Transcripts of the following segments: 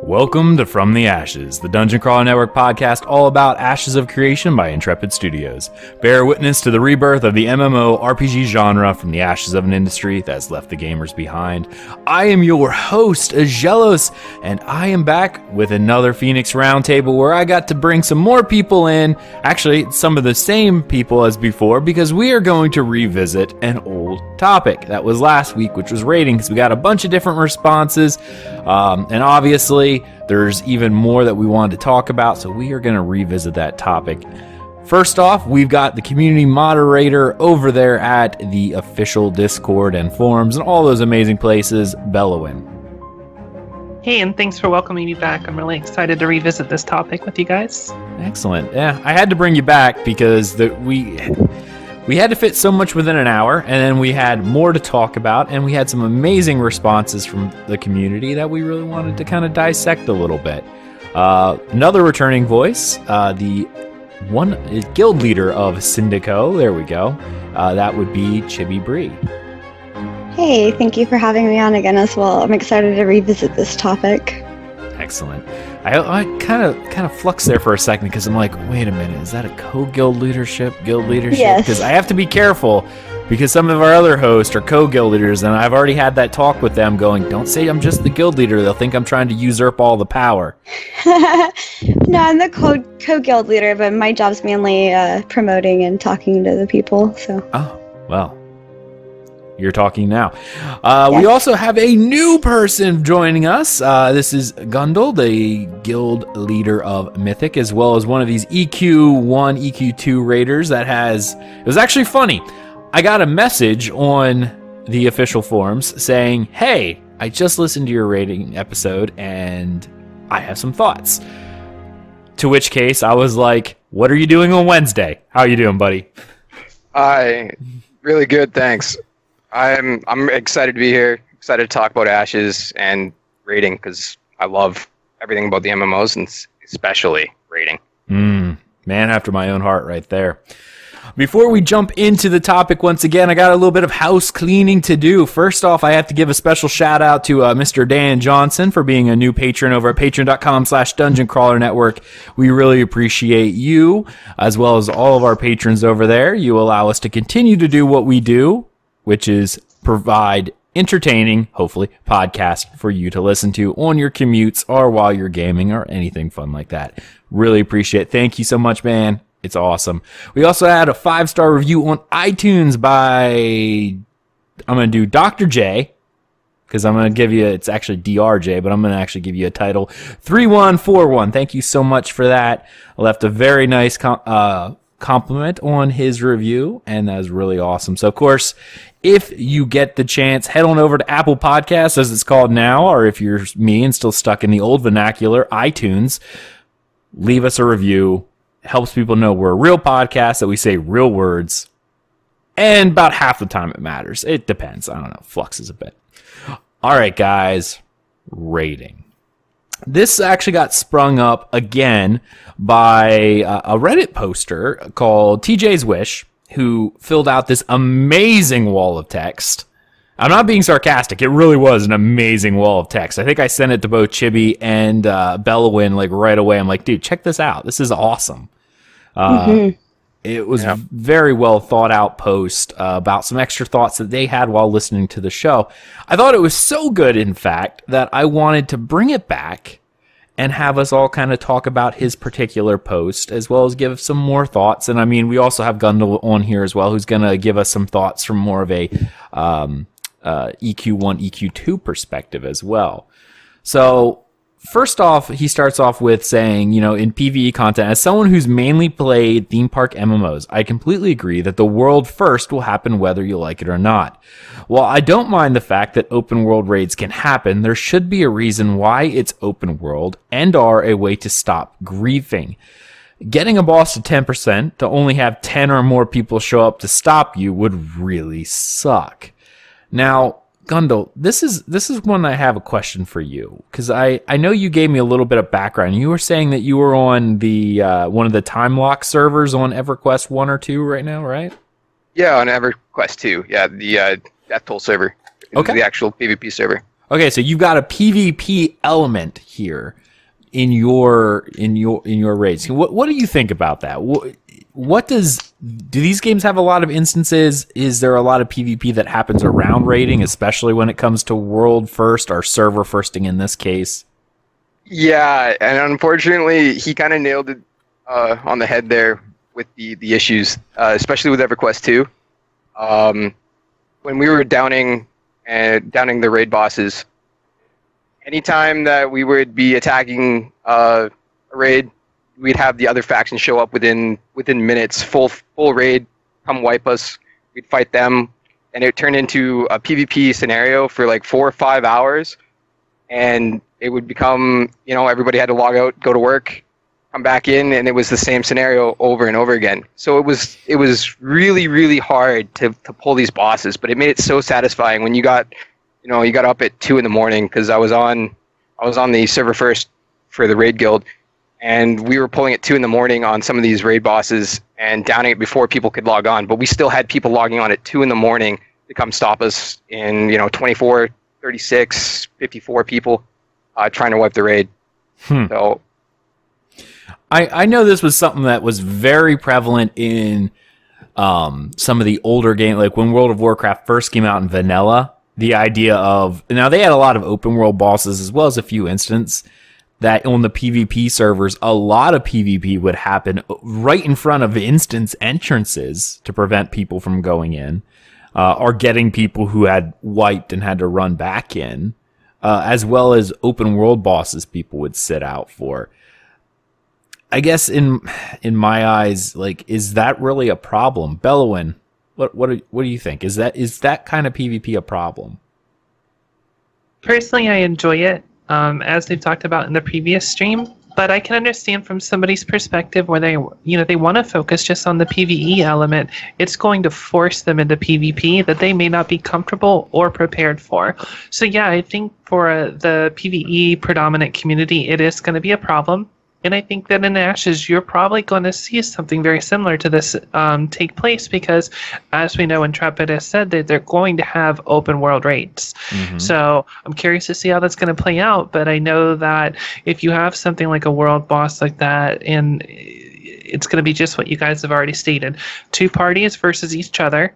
Welcome to From the Ashes, the Dungeon Crawler Network podcast all about Ashes of Creation by Intrepid Studios. Bear witness to the rebirth of the MMORPG genre from the ashes of an industry that has left the gamers behind. I am your host, Aggelos, and I am back with another Phoenix Roundtable where I got to bring some more people in, actually some of the same people as before, because we are going to revisit an old topic that was last week, which was raiding, because we got a bunch of different responses, and obviously there's even more that we wanted to talk about, so we are going to revisit that topic. First off, we've got the community moderator over there at the official Discord and forums and all those amazing places, Belewyn. Hey, and thanks for welcoming me back. I'm really excited to revisit this topic with you guys. Excellent. Yeah, I had to bring you back because we had to fit so much within an hour, and then we had more to talk about, and we had some amazing responses from the community that we really wanted to kind of dissect a little bit. Another returning voice, the one guild leader of Syndico, there we go, that would be ChibiBree. Hey, thank you for having me on again as well. I'm excited to revisit this topic. Excellent. I kind of flux there for a second because I'm like, wait a minute, is that a co-guild leadership, guild leadership? Yes. Because I have to be careful because some of our other hosts are co-guild leaders, and I've already had that talk with them going, don't say I'm just the guild leader. They'll think I'm trying to usurp all the power. No, I'm the co-guild leader, but my job's mainly promoting and talking to the people. So. Oh, well. You're talking now. We also have a new person joining us. This is Gundel, the guild leader of Mythic, as well as one of these EQ1, EQ2 raiders that has... It was actually funny. I got a message on the official forums saying, hey, I just listened to your raiding episode and I have some thoughts. To which case I was like, what are you doing on Wednesday? How are you doing, buddy? Really good, thanks. I'm excited to be here, excited to talk about Ashes and raiding, because I love everything about the MMOs, and especially raiding. Man after my own heart right there. Before we jump into the topic once again, I got a little bit of house cleaning to do. First off, I have to give a special shout out to Mr. Dan Johnson for being a new patron over at patreon.com/Dungeon Crawler Network. We really appreciate you, as well as all of our patrons over there. You allow us to continue to do what we do, which is provide entertaining, hopefully, podcast for you to listen to on your commutes or while you're gaming or anything fun like that. Really appreciate it. Thank you so much, man. It's awesome. We also had a 5-star review on iTunes by, I'm going to do Dr. J, because I'm going to give you, it's actually DRJ, but I'm going to actually give you a title, 3141. Thank you so much for that. I left a very nice compliment on his review, and that was really awesome. So, of course, if you get the chance, head on over to Apple Podcasts, as it's called now, or if you're me and still stuck in the old vernacular, iTunes, leave us a review. It helps people know we're a real podcast, that we say real words, and about half the time it matters. It depends. I don't know. Fluxes a bit. All right, guys. Rating. This actually got sprung up again by a Reddit poster called TJ's Wish, who filled out this amazing wall of text. I'm not being sarcastic. It really was an amazing wall of text. I think I sent it to both Chibi and Belewyn like right away. I'm like, dude, check this out. This is awesome. It was a very well thought out post about some extra thoughts that they had while listening to the show. I thought it was so good, in fact, that I wanted to bring it back and have us all kind of talk about his particular post, as well as give some more thoughts. And I mean, we also have Gundel on here as well, who's going to give us some thoughts from more of a EQ1, EQ2 perspective as well. So first off, he starts off with saying, you know, in PvE content, as someone who's mainly played theme park MMOs, I completely agree that the world first will happen whether you like it or not. While I don't mind the fact that open world raids can happen, there should be a reason why it's open world and are a way to stop griefing. Getting a boss to 10% to only have 10 or more people show up to stop you would really suck. Now, Gundel, this is one I have a question for you, because I know you gave me a little bit of background. You were saying that you were on the one of the time lock servers on EverQuest 1 or 2 right now, right? Yeah, on EverQuest 2. Yeah, the Death Toll server. Okay. The actual PvP server. Okay, so you've got a PvP element here in your raids. What do you think about that? Do these games have a lot of instances? Is there a lot of PvP that happens around raiding, especially when it comes to world first or server firsting in this case? Yeah, and unfortunately, he kind of nailed it on the head there with the issues, especially with EverQuest 2. When we were downing the raid bosses, anytime that we would be attacking a raid, we'd have the other faction show up within minutes, full raid, come wipe us. We'd fight them, and it turned into a PvP scenario for like 4 or 5 hours, and it would become, everybody had to log out, go to work, come back in, and it was the same scenario over and over again. So it was really, really hard to pull these bosses, but it made it so satisfying when you got up at 2 a.m. because I was on the server first for the raid guild, and we were pulling at 2 a.m. on some of these raid bosses and downing it before people could log on. But we still had people logging on at 2 a.m. to come stop us in 24, 36, 54 people trying to wipe the raid. So I know this was something that was very prevalent in some of the older games, like when World of Warcraft first came out in vanilla. The idea of, now they had a lot of open world bosses as well as a few instances that on the PvP servers, a lot of PvP would happen right in front of instance entrances to prevent people from going in, or getting people who had wiped and had to run back in, as well as open world bosses people would sit out for. I guess in my eyes, like, is that really a problem? Belewyn, what do you think? Is that kind of PvP a problem? Personally, I enjoy it, as they've talked about in the previous stream. But I can understand from somebody's perspective where they want to focus just on the PvE element. It's going to force them into PvP that they may not be comfortable or prepared for. So yeah, I think for the PvE predominant community, it is going to be a problem. And I think that in Ashes, you're probably going to see something very similar to this take place because, as we know, Intrepid has said that they're going to have open world raids. Mm-hmm. So I'm curious to see how that's going to play out. But I know that if you have something like a world boss like that, and it's going to be just what you guys have already stated, 2 parties versus each other,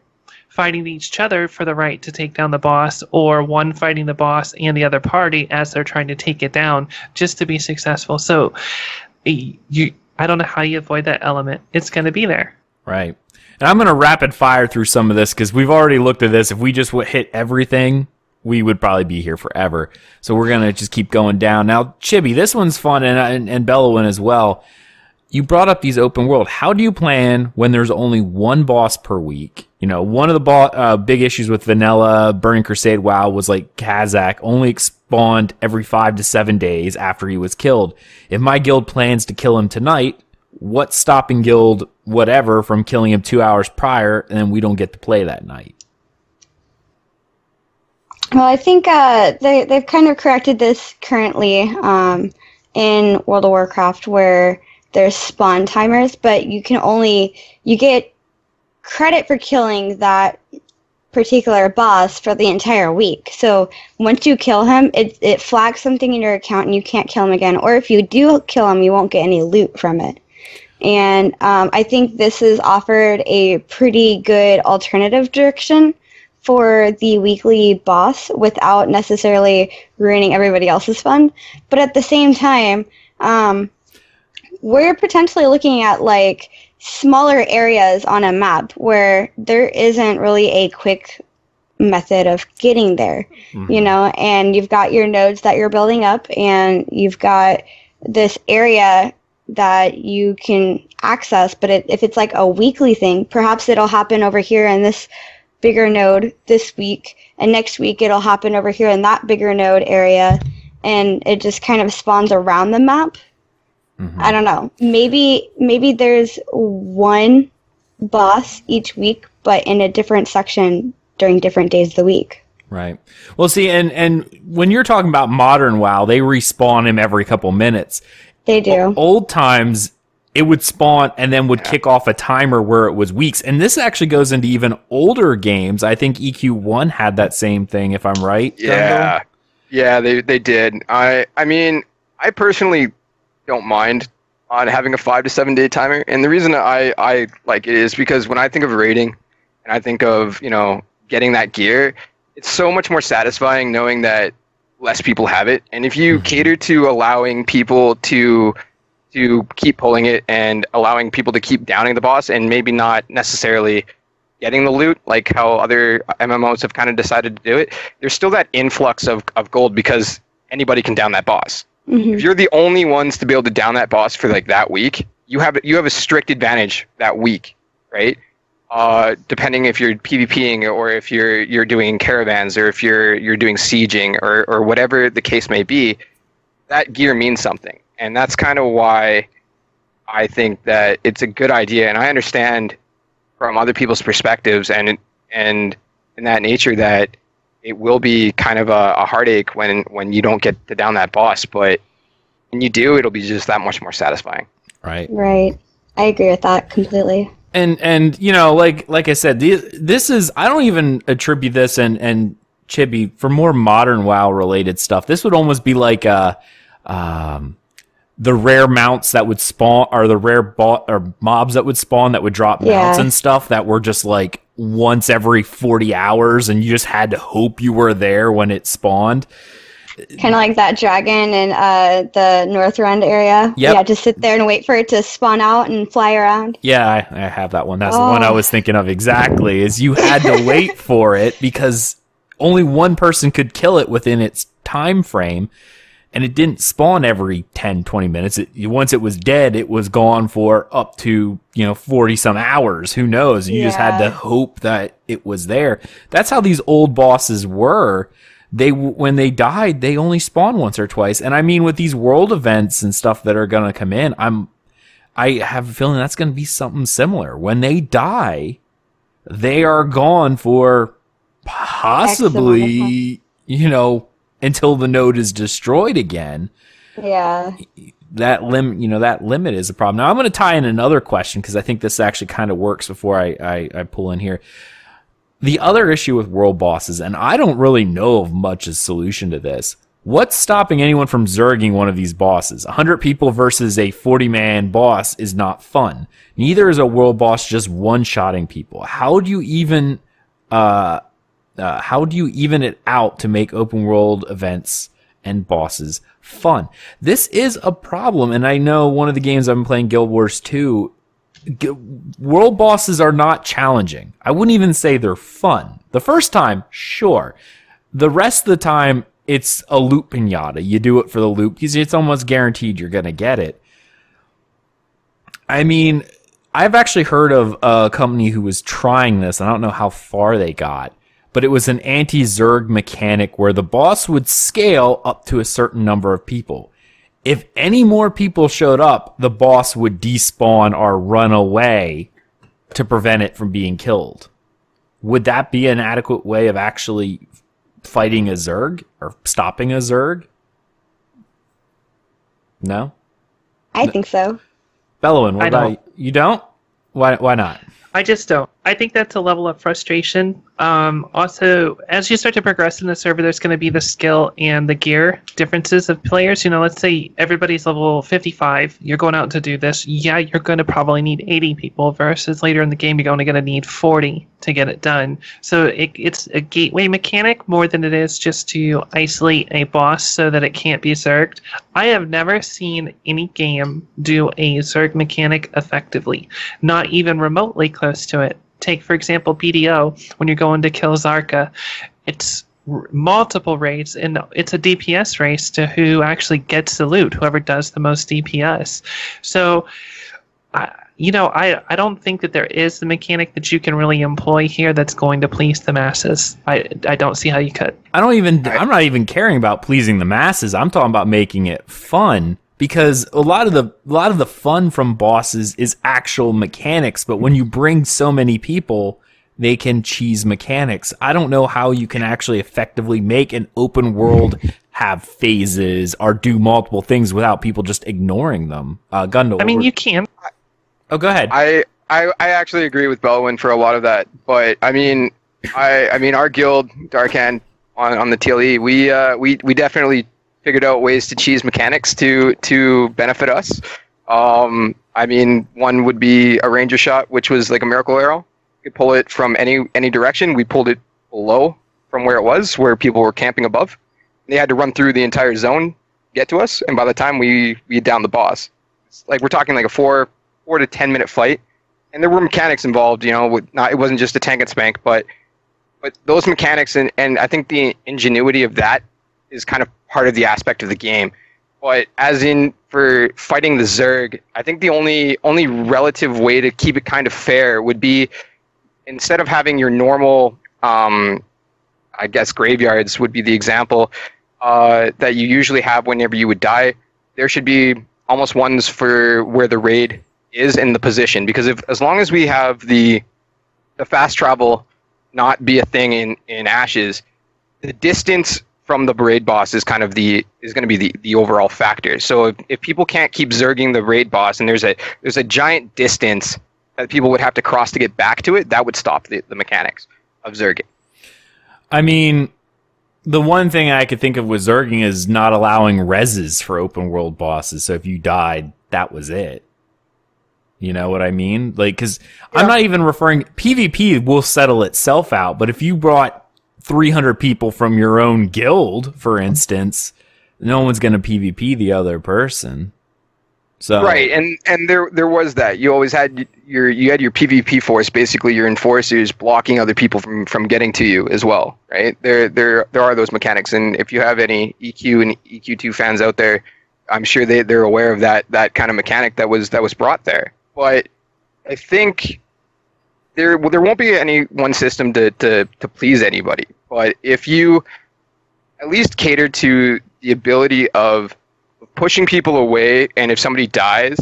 fighting each other for the right to take down the boss, or one fighting the boss and the other party as they're trying to take it down just to be successful. So I don't know how you avoid that element. It's going to be there. Right. And I'm going to rapid fire through some of this because we've already looked at this. If we just hit everything, we would probably be here forever. So we're going to just keep going down. Now, Chibi, this one's fun, and Belewyn as well. You brought up these open world. How do you plan when there's only one boss per week? One of the big issues with vanilla Burning Crusade WoW was like Kazakh only spawned every 5 to 7 days after he was killed. If my guild plans to kill him tonight, what's stopping guild whatever from killing him 2 hours prior, and then we don't get to play that night? Well, I think they've kind of corrected this currently in World of Warcraft where there's spawn timers, but you get credit for killing that particular boss for the entire week. So once you kill him, it flags something in your account and you can't kill him again. Or if you do kill him, you won't get any loot from it. And I think this has offered a pretty good alternative direction for the weekly boss without necessarily ruining everybody else's fun. But at the same time, we're potentially looking at like smaller areas on a map where there isn't really a quick method of getting there, and you've got your nodes that you're building up and you've got this area that you can access. But if it's like a weekly thing, perhaps it'll happen over here in this bigger node this week, and next week it'll happen over here in that bigger node area, and it just kind of spawns around the map. Mm-hmm. I don't know. Maybe there's one boss each week, but in a different section during different days of the week. Right. Well, see, and when you're talking about modern WoW, they respawn him every couple minutes. They do. Old times, it would spawn and then would kick off a timer where it was weeks. And this actually goes into even older games. I think EQ1 had that same thing, if I'm right. Yeah. Gundel? Yeah, they did. I mean, I personally don't mind on having a 5 to 7 day timer, and the reason I like it is because when I think of raiding, and I think of getting that gear, it's so much more satisfying knowing that less people have it. And if you cater to allowing people to keep pulling it and allowing people to keep downing the boss and maybe not necessarily getting the loot like how other MMOs have kind of decided to do it, there's still that influx of gold because anybody can down that boss. If you're the only ones to be able to down that boss for like that week, you have a strict advantage that week, right? Depending if you're PvPing or if you're doing caravans or if you're doing sieging or whatever the case may be, that gear means something. And that's kind of why I think that it's a good idea. And I understand from other people's perspectives and in that nature that it will be kind of a heartache when you don't get to down that boss. But when you do, it'll be just that much more satisfying. Right. Right. I agree with that completely. And like I said, this is, I don't even attribute this and Chibi for more modern WoW related stuff. This would almost be like the rare mounts that would spawn, or the rare or mobs that would spawn that would drop mounts and stuff that were just like once every 40 hours, and you just had to hope you were there when it spawned. Kind of like that dragon in the Northrend area. Yep. Yeah, just sit there and wait for it to spawn out and fly around. Yeah, I have that one. That's the one I was thinking of exactly, is you had to wait for it because only one person could kill it within its time frame. And it didn't spawn every 10, 20 minutes. Once it was dead, it was gone for up to, 40 some hours. Who knows? You just had to hope that it was there. That's how these old bosses were. When they died, they only spawned once or twice. And I mean, with these world events and stuff that are going to come in, I have a feeling that's going to be something similar. When they die, they are gone for possibly, until the node is destroyed again. Yeah. That limit is a problem. Now I'm going to tie in another question because I think this actually kind of works before I pull in here. The other issue with world bosses, and I don't really know of much as solution to this. What's stopping anyone from zerging one of these bosses? 100 people versus a 40-man boss is not fun. Neither is a world boss just one-shotting people. How do you even it out to make open world events and bosses fun? This is a problem, and I know one of the games I've been playing, Guild Wars 2, world bosses are not challenging. I wouldn't even say they're fun. The first time, sure. The rest of the time, it's a loot pinata. You do it for the loot because it's almost guaranteed you're going to get it. I mean, I've actually heard of a company who was trying this. I don't know how far they got. But it was an anti-zerg mechanic where the boss would scale up to a certain number of people. If any more people showed up, the boss would despawn or run away to prevent it from being killed. Would that be an adequate way of actually fighting a zerg or stopping a zerg? No? I think so. Belewyn, what about you? You don't? Why not? I just don't. I think that's a level of frustration. Also, as you start to progress in the server, there's going to be the skill and the gear differences of players. Let's say everybody's level 55. You're going out to do this. Yeah, you're going to probably need 80 people versus later in the game, you're only going to need 40 to get it done. So it's a gateway mechanic more than it is just to isolate a boss so that it can't be zerged. I have never seen any game do a zerg mechanic effectively, not even remotely close to it. Take, for example, BDO, when you're going to kill Zarka. It's multiple raids, and it's a DPS race to who actually gets the loot, whoever does the most DPS. So, I don't think that there is the mechanic that you can really employ here that's going to please the masses. I don't see how you could. I'm not even caring about pleasing the masses. I'm talking about making it fun. Because a lot of the fun from bosses is actual mechanics, but when you bring so many people, they can cheese mechanics. I don't know how you can actually effectively make an open world have phases or do multiple things without people just ignoring them. Gundel. I mean, you can. Oh, go ahead. I actually agree with Belewyn for a lot of that, but I mean our guild, Darkhand, on the TLE. We definitely figured out ways to cheese mechanics to benefit us. I mean, one would be a ranger shot, which was like a miracle arrow. You could pull it from any direction. We pulled it below from where it was, where people were camping above. They had to run through the entire zone, get to us, and by the time we downed the boss, it's like we're talking like a 4 to 10 minute fight, and there were mechanics involved. You know, it wasn't just a tank and spank, but those mechanics and I think the ingenuity of that is kind of part of the aspect of the game. But as in for fighting the Zerg, I think the only relative way to keep it kind of fair would be, instead of having your normal, I guess graveyards would be the example, that you usually have whenever you would die, there should be almost ones for where the raid is in the position. Because as long as we have the fast travel not be a thing in Ashes, the distance from the raid boss is kind of going to be the overall factor. So if people can't keep zerging the raid boss, and there's a giant distance that people would have to cross to get back to it, that would stop the mechanics of zerging. I mean, the one thing I could think of with zerging is not allowing reses for open world bosses. So if you died, that was it. You know what I mean? Like, because I'm not even referring... PvP will settle itself out, but if you brought 300 people from your own guild, for instance, no one's going to PvP the other person. So right, and there was that. You always had your PvP force, basically your enforcers blocking other people from getting to you as well, right? There are those mechanics, and if you have any EQ and EQ2 fans out there, I'm sure they're aware of that kind of mechanic that was brought there. But I think there won't be any one system to please anybody. But if you at least cater to the ability of pushing people away, and if somebody dies,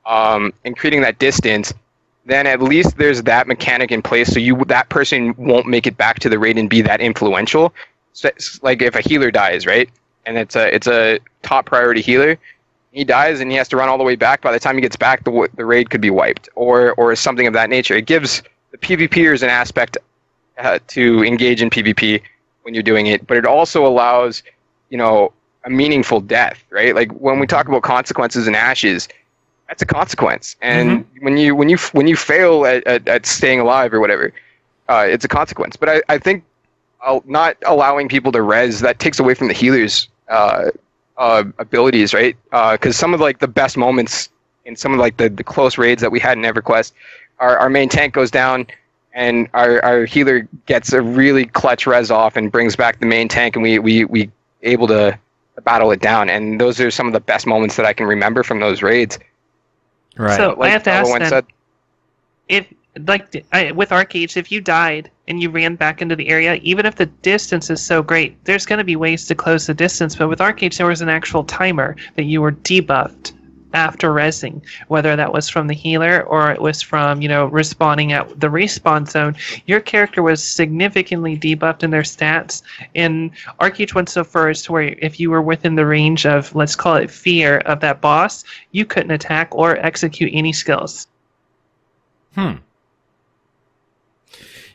and creating that distance, then at least there's that mechanic in place, so that person won't make it back to the raid and be that influential. So it's like if a healer dies, right, and it's a top priority healer, he dies and he has to run all the way back. By the time he gets back, the raid could be wiped, or something of that nature. It gives the PvPers an aspect to engage in PvP when you're doing it, but it also allows, a meaningful death, right? Like when we talk about consequences in Ashes, that's a consequence, and when you fail at staying alive or whatever, it's a consequence. But I think not allowing people to res, that takes away from the healers' abilities, right? Because some of like the best moments in some of like the close raids that we had in EverQuest, our main tank goes down and our healer gets a really clutch res off and brings back the main tank, and we able to battle it down. And those are some of the best moments that I can remember from those raids. Right. So like I have to ask Belewyn then, said, with Arcades, if you died and you ran back into the area, even if the distance is so great, there's going to be ways to close the distance. But with Arcades, there was an actual timer that you were debuffed after resing, whether that was from the healer or it was from, respawning at the respawn zone. Your character was significantly debuffed in their stats, and Arcade went so far as to where if you were within the range of, let's call it fear, of that boss, you couldn't attack or execute any skills.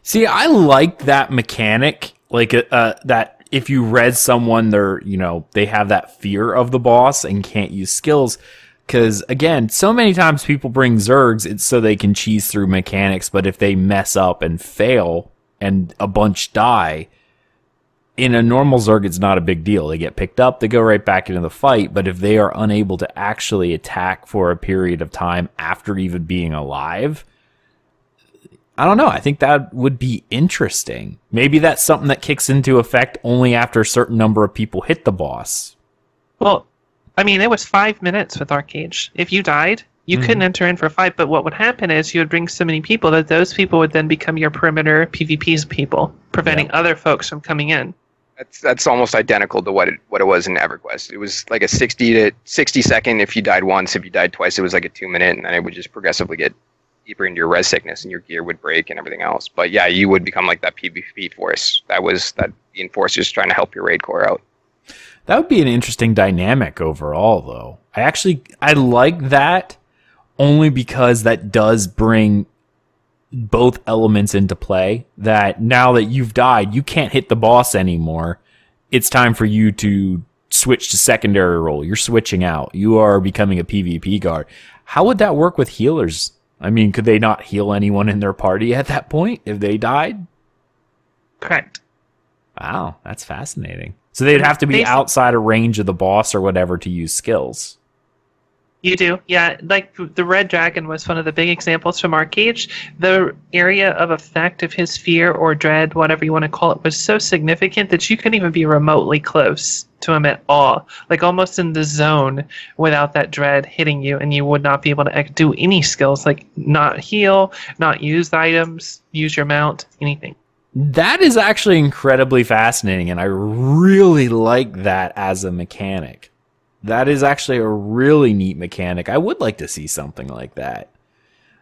See, I like that mechanic, like that if you res someone, they have that fear of the boss and can't use skills. Because, again, so many times people bring Zergs, it's so they can cheese through mechanics, but if they mess up and fail and a bunch die, in a normal Zerg, it's not a big deal. They get picked up, they go right back into the fight, but if they are unable to actually attack for a period of time after even being alive, I don't know. I think that would be interesting. Maybe that's something that kicks into effect only after a certain number of people hit the boss. Well, I mean, it was 5 minutes with Arcade. If you died, you couldn't enter in for a fight, but what would happen is you would bring so many people that those people would then become your perimeter PvP's people, preventing other folks from coming in. That's almost identical to what it was in EverQuest. It was like a 60 second if you died once. If you died twice, it was like a 2 minute, and then it would just progressively get deeper into your res sickness, and your gear would break and everything else. But yeah, you would become like that PvP force. That the enforcers trying to help your raid core out. That would be an interesting dynamic overall, though. I like that only because that does bring both elements into play. That now that you've died, you can't hit the boss anymore. it's time for you to switch to secondary role. You're switching out. You are becoming a PvP guard. How would that work with healers? I mean, could they not heal anyone in their party at that point if they died? Correct. Wow, that's fascinating. So they'd have to be outside of range of the boss or whatever to use skills. You do, yeah. Like the Red Dragon was one of the big examples from Arcade. The area of effect of his fear or dread, whatever you want to call it, was so significant that you couldn't even be remotely close to him at all. Like almost in the zone without that dread hitting you, and you would not be able to do any skills, like not heal, not use items, use your mount, anything. That is actually incredibly fascinating, and I really like that as a mechanic. That is actually a really neat mechanic. I would like to see something like that.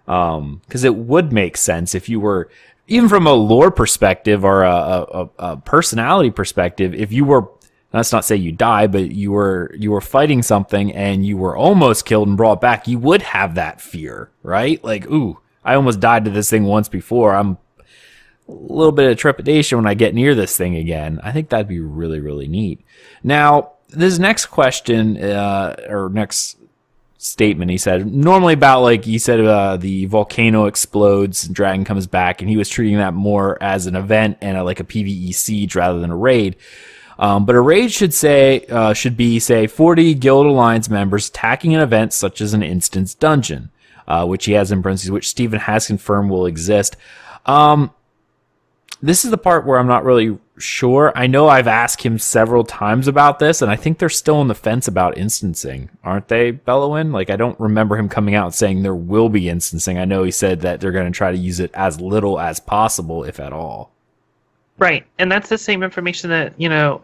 Because it would make sense if you were, even from a lore perspective or a personality perspective, if you were, let's not say you die, but you were fighting something and you were almost killed and brought back, you would have that fear, right? Like, ooh, I almost died to this thing once before. I'm a little bit of trepidation when I get near this thing again. I think that'd be really, really neat. Now, this next question, or next statement, he said, normally about, like, he said the volcano explodes and dragon comes back, and he was treating that more as an event and like a PvE siege rather than a raid. But a raid should be 40 Guild Alliance members attacking an event such as an instance dungeon, which he has in parentheses, which Stephen has confirmed will exist. This is the part where I'm not really sure. I know I've asked him several times about this, and I think they're still on the fence about instancing, aren't they, Belewyn? Like, I don't remember him coming out saying there will be instancing. I know he said that they're going to try to use it as little as possible, if at all. Right, and that's the same information that,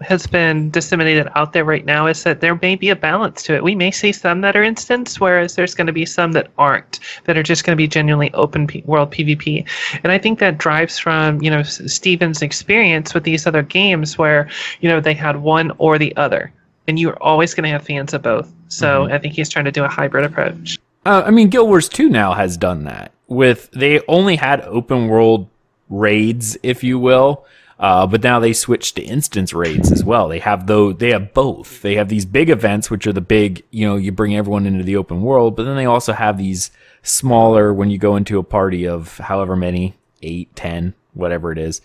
has been disseminated out there right now, is that there may be a balance to it. We may see some that are instance, whereas there's going to be some that aren't, that are just going to be genuinely open world PvP. And I think that drives from, Steven's experience with these other games where, they had one or the other. And you're always going to have fans of both. So I think he's trying to do a hybrid approach. I mean, Guild Wars 2 now has done that. They only had open world raids, if you will. But now they switched to instance raids as well. They have both. They have these big events, which are the big, you bring everyone into the open world, but then they also have these smaller, when you go into a party of however many, 8, 10, whatever it is.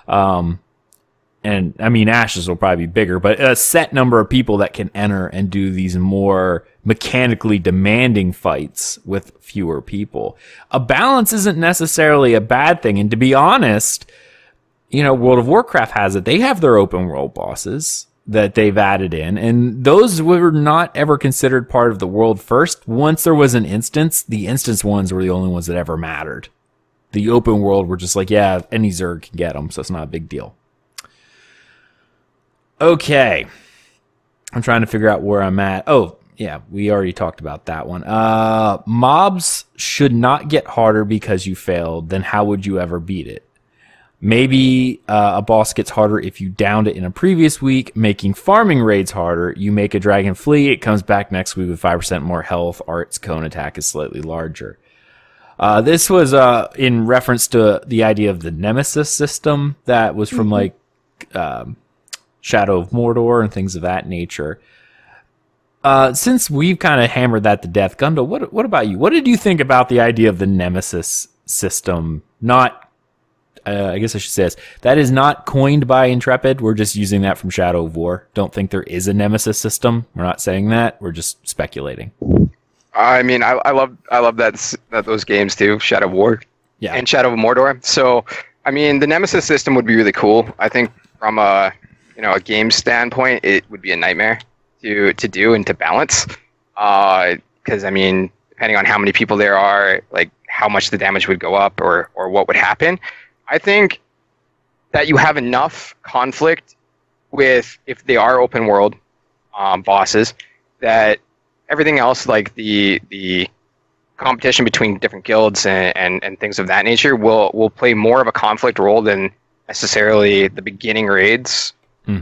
And I mean, Ashes will probably be bigger, but a set number of people that can enter and do these more mechanically demanding fights with fewer people. A balance isn't necessarily a bad thing. And to be honest, World of Warcraft has it. They have their open world bosses that they've added in, and those were not ever considered part of the world first. Once there was an instance, the instance ones were the only ones that ever mattered. The open world were just like, yeah, any Zerg can get them, so it's not a big deal. Okay. I'm trying to figure out where I'm at. Oh, yeah, we already talked about that one. Mobs should not get harder because you failed. Then how would you ever beat it? Maybe a boss gets harder if you downed it in a previous week, making farming raids harder. You make a dragon flee, it comes back next week with 5% more health, or its cone attack is slightly larger. This was in reference to the idea of the Nemesis system that was from Shadow of Mordor and things of that nature. Since we've kind of hammered that to death, Gundel, what about you? What did you think about the idea of the Nemesis system? I guess I should say this. That is not coined by Intrepid. We're just using that from Shadow of War. Don't think there is a Nemesis system. We're not saying that. We're just speculating. I mean, I love that those games too, Shadow of War, and Shadow of Mordor. So, I mean, the Nemesis system would be really cool. I think from a game standpoint, it would be a nightmare to do and to balance. Because I mean, depending on how many people there are, like how much the damage would go up or what would happen. I think that you have enough conflict with, if they are open world bosses, that everything else, like the competition between different guilds and things of that nature, will play more of a conflict role than necessarily the beginning raids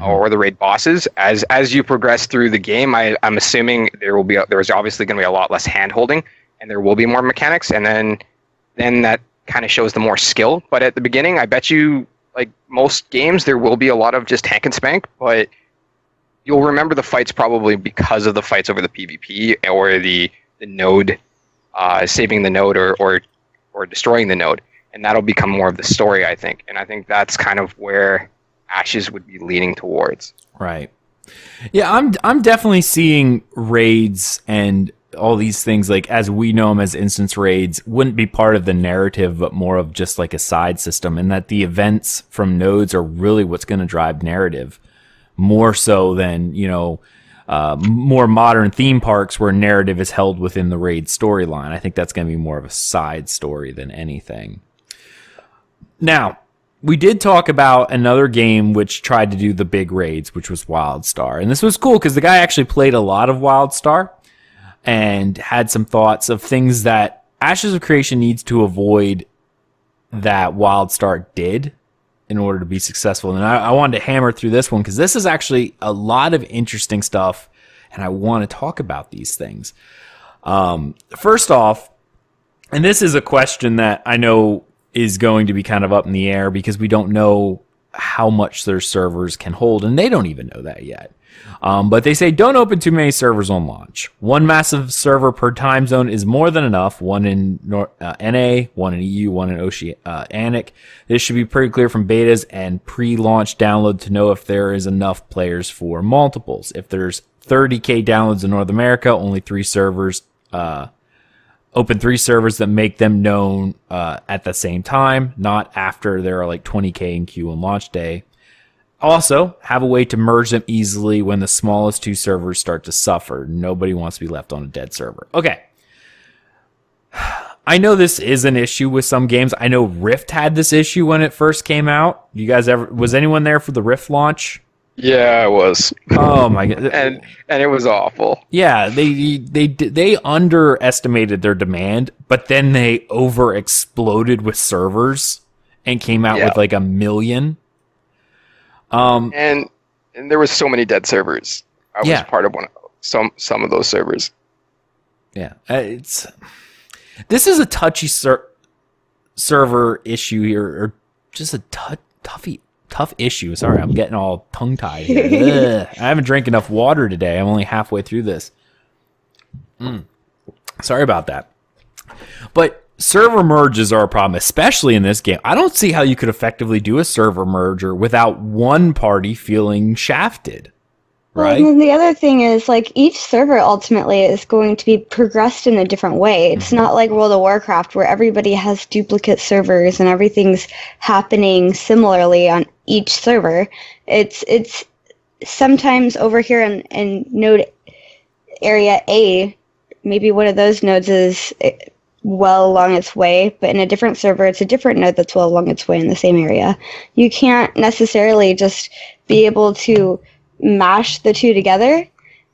or the raid bosses. As you progress through the game, I'm assuming there's obviously going to be a lot less hand holding, and there will be more mechanics, and then that kind of shows the more skill. But at the beginning, I bet you, like most games, there will be a lot of just hack and spank, but you'll remember the fights probably because of the fights over the PvP or the node, saving the node or destroying the node, and that'll become more of the story, I think. And I think that's kind of where Ashes would be leaning towards. Right. Yeah, I'm definitely seeing raids and all these things, like as we know them as instance raids, wouldn't be part of the narrative, but more of just like a side system, and that the events from nodes are really what's going to drive narrative more so than, you know, more modern theme parks where narrative is held within the raid storyline. I think that's going to be more of a side story than anything. Now, we did talk about another game which tried to do the big raids, which was WildStar. And this was cool because the guy actually played a lot of WildStar and had some thoughts of things that Ashes of Creation needs to avoid that WildStar did in order to be successful. And I wanted to hammer through this one because this is actually a lot of interesting stuff, and I want to talk about these things. First off, and this is a question that I know is going to be kind of up in the air because we don't know how much their servers can hold, and they don't even know that yet. But they say don't open too many servers on launch. One massive server per time zone is more than enough. One in NA, one in EU, one in Oceanic. This should be pretty clear from betas and pre-launch download to know if there is enough players for multiples. If there's 30K downloads in North America, only 3 servers, open 3 servers that make them known at the same time, not after there are like 20K in queue on launch day. Also, have a way to merge them easily when the smallest 2 servers start to suffer. Nobody wants to be left on a dead server. Okay. I know this is an issue with some games. I know Rift had this issue when it first came out. You guys was anyone there for the Rift launch? Yeah, I was. Oh my god. and it was awful. Yeah, they underestimated their demand, but then they over exploded with servers and came out with like 1 million. And there was so many dead servers. I was part of some of those servers. Yeah, this is a touchy server issue here, or just a tough issue. Sorry, I'm getting all tongue-tied here. I haven't drank enough water today. I'm only halfway through this. Sorry about that. But server merges are a problem, especially in this game. I don't see how you could effectively do a server merger without one party feeling shafted. Right? Well, and then the other thing is, like, each server ultimately is going to be progressed in a different way. It's not like World of Warcraft where everybody has duplicate servers and everything's happening similarly on each server. It's sometimes over here in node area A, maybe one of those nodes is well along its way, but in a different server, it's a different node that's well along its way in the same area. You can't necessarily just be able to mash the two together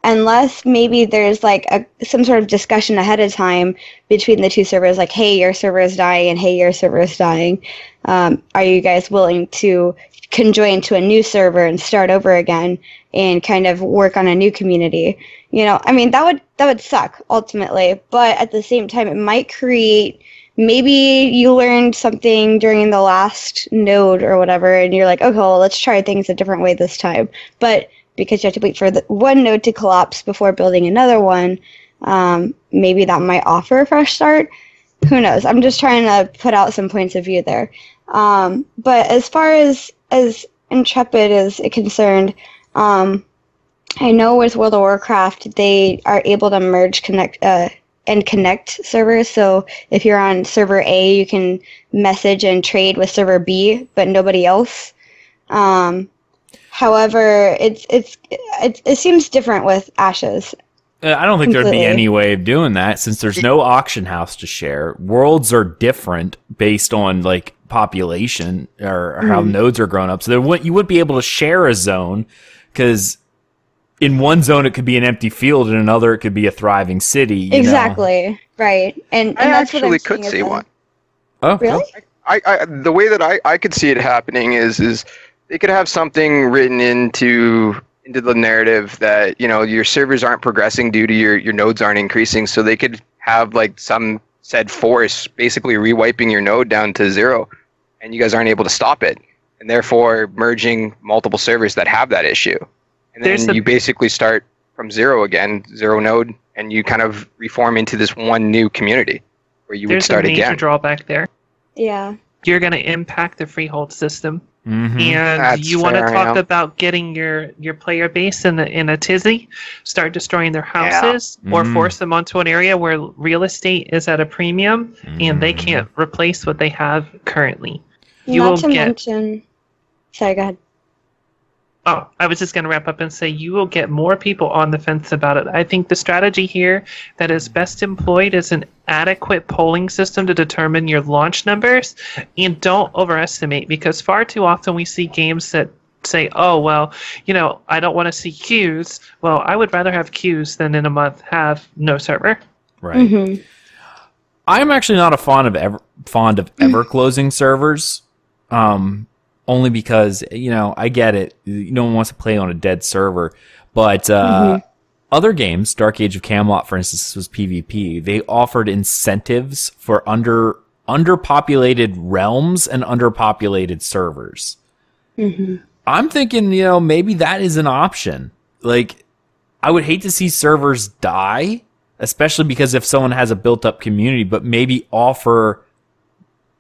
unless maybe there's like some sort of discussion ahead of time between the two servers, like, hey, your server is dying, and hey, your server is dying. Are you guys willing to conjoin to a new server and start over again and kind of work on a new community? You know, I mean, that would suck ultimately, but at the same time, it might create, maybe you learned something during the last node or whatever, and you're like, okay, well, let's try things a different way this time. But because you have to wait for the one node to collapse before building another one, maybe that might offer a fresh start. Who knows? I'm just trying to put out some points of view there. But as far as Intrepid is concerned, I know with World of Warcraft, they are able to merge, connect servers. So if you're on server A, you can message and trade with server B, but nobody else. However, it seems different with Ashes. I don't think there'd be any way of doing that since there's no auction house to share. Worlds are different based on like population or how nodes are grown up. So you wouldn't be able to share a zone because in one zone it could be an empty field, in another it could be a thriving city. Exactly. Know? Right. And that's actually what could see one. Oh, really? I the way that I could see it happening is they could have something written into the narrative that, you know, your servers aren't progressing due to your nodes aren't increasing, so they could have like some said force basically rewiping your node down to 0, and you guys aren't able to stop it, and therefore merging multiple servers that have that issue. And then you basically start from zero again, zero node, and you kind of reform into this one new community where you would start again. There's a major drawback there. Yeah. You're going to impact the freehold system. Mm-hmm. And That's you want to fair, talk yeah. about getting your player base in a tizzy, start destroying their houses, or force them onto an area where real estate is at a premium and they can't replace what they have currently. Not to mention... Sorry, go ahead. Oh, I was just going to wrap up and say you will get more people on the fence about it. I think the strategy here that is best employed is an adequate polling system to determine your launch numbers, and don't overestimate, because far too often we see games that say, oh, well, I don't want to see queues. Well, I would rather have queues than in a month have no server. Right. Mm-hmm. I'm actually not a fond of ever closing servers. Only because, I get it. No one wants to play on a dead server. But other games, Dark Age of Camelot, for instance, this was PvP. They offered incentives for underpopulated realms and underpopulated servers. Mm-hmm. I'm thinking, maybe that is an option. Like, I would hate to see servers die, especially because if someone has a built-up community, but maybe offer...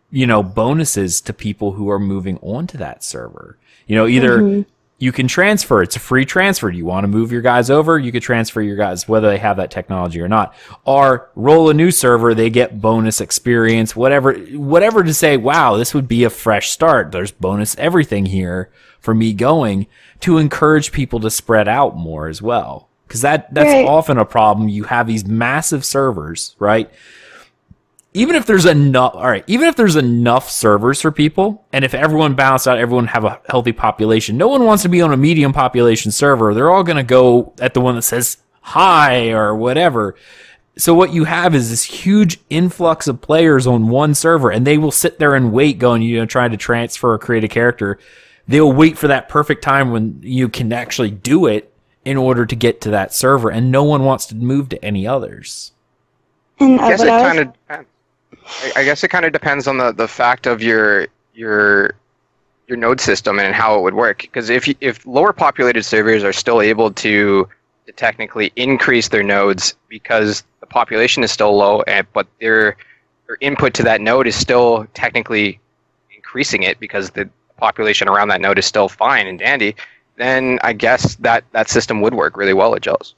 bonuses to people who are moving on to that server. Either you can transfer, it's a free transfer. Do you want to move your guys over? You could transfer your guys, whether they have that technology or not. Or roll a new server, they get bonus experience, whatever to say, wow, this would be a fresh start. There's bonus everything here for me going, to encourage people to spread out more as well. Because that's often a problem. You have these massive servers, right? Even if there's enough servers for people, and if everyone balanced out, everyone have a healthy population, no one wants to be on a medium population server. They're all going to go at the one that says hi or whatever. So what you have is this huge influx of players on one server, and they will sit there and wait, going, trying to transfer or create a character. They'll wait for that perfect time when you can actually do it in order to get to that server, and no one wants to move to any others. And I guess it kind of depends. I guess it kind of depends on the fact of your node system and how it would work. Because if lower populated servers are still able to technically increase their nodes because the population is still low, but their input to that node is still technically increasing it because the population around that node is still fine and dandy, then I guess that system would work really well at Aggelos.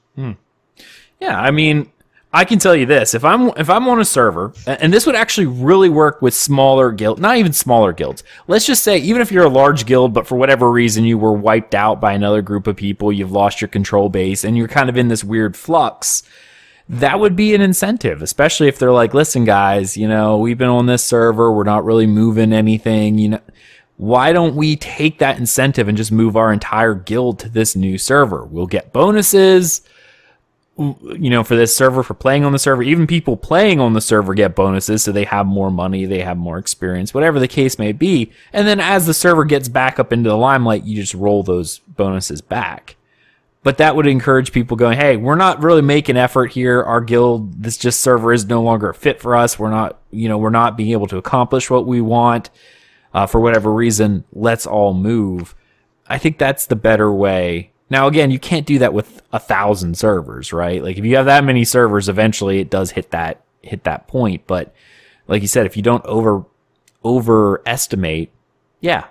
Yeah, I mean, I can tell you this: if I'm on a server, and this would actually really work with smaller guilds, not even smaller guilds. Let's just say, even if you're a large guild, but for whatever reason you were wiped out by another group of people, you've lost your control base, and you're kind of in this weird flux. That would be an incentive, especially if they're like, "Listen, guys, we've been on this server, we're not really moving anything. Why don't we take that incentive and just move our entire guild to this new server? We'll get bonuses." For this server, for playing on the server. Even people playing on the server get bonuses, so they have more money, they have more experience, whatever the case may be. And then as the server gets back up into the limelight, you just roll those bonuses back. But that would encourage people going, hey, we're not really making effort here. Our guild, this server is no longer a fit for us. We're not being able to accomplish what we want for whatever reason. Let's all move. I think that's the better way. Now, again, you can't do that with 1,000 servers, right? Like, if you have that many servers, eventually it does hit that point. But like you said, if you don't overestimate,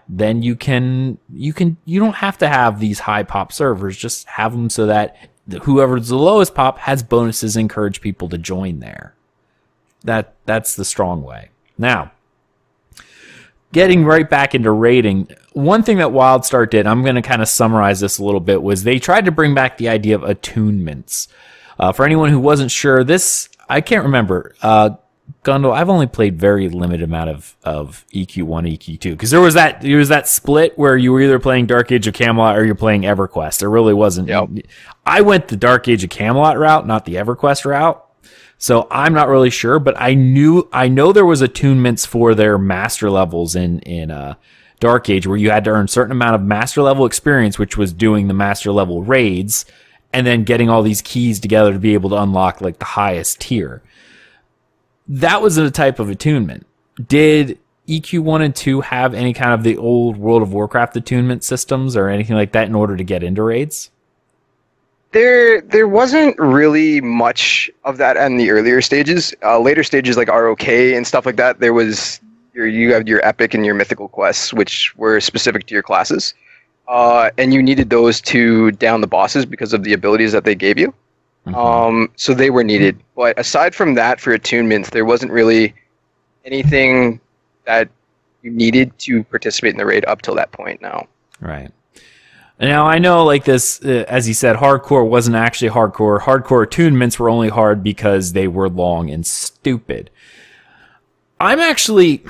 then you don't have to have these high pop servers. Just have them so that whoever's the lowest pop has bonuses, encourage people to join there. That's the strong way. Now, getting right back into raiding, one thing that WildStar did, I'm going to kind of summarize this a little bit, was they tried to bring back the idea of attunements. For anyone who wasn't sure, I can't remember. Gundel, I've only played very limited amount of EQ1, EQ2, because there was that split where you were either playing Dark Age of Camelot or you're playing EverQuest. There really wasn't. Yep. I went the Dark Age of Camelot route, not the EverQuest route. So I'm not really sure, but I know there was attunements for their master levels in Dark Age, where you had to earn a certain amount of master level experience, which was doing the master level raids, and then getting all these keys together to be able to unlock like the highest tier. That was a type of attunement. Did EQ1 and 2 have any kind of the old World of Warcraft attunement systems or anything like that in order to get into raids? There wasn't really much of that in the earlier stages. Later stages like ROK and stuff like that, there was you have your epic and your mythical quests, which were specific to your classes, and you needed those to down the bosses because of the abilities that they gave you. So they were needed. But aside from that, for attunements, there wasn't really anything that you needed to participate in the raid up till that point. Now, right. Now, I know, like this, as you said, hardcore wasn't actually hardcore. Hardcore attunements were only hard because they were long and stupid. I'm actually...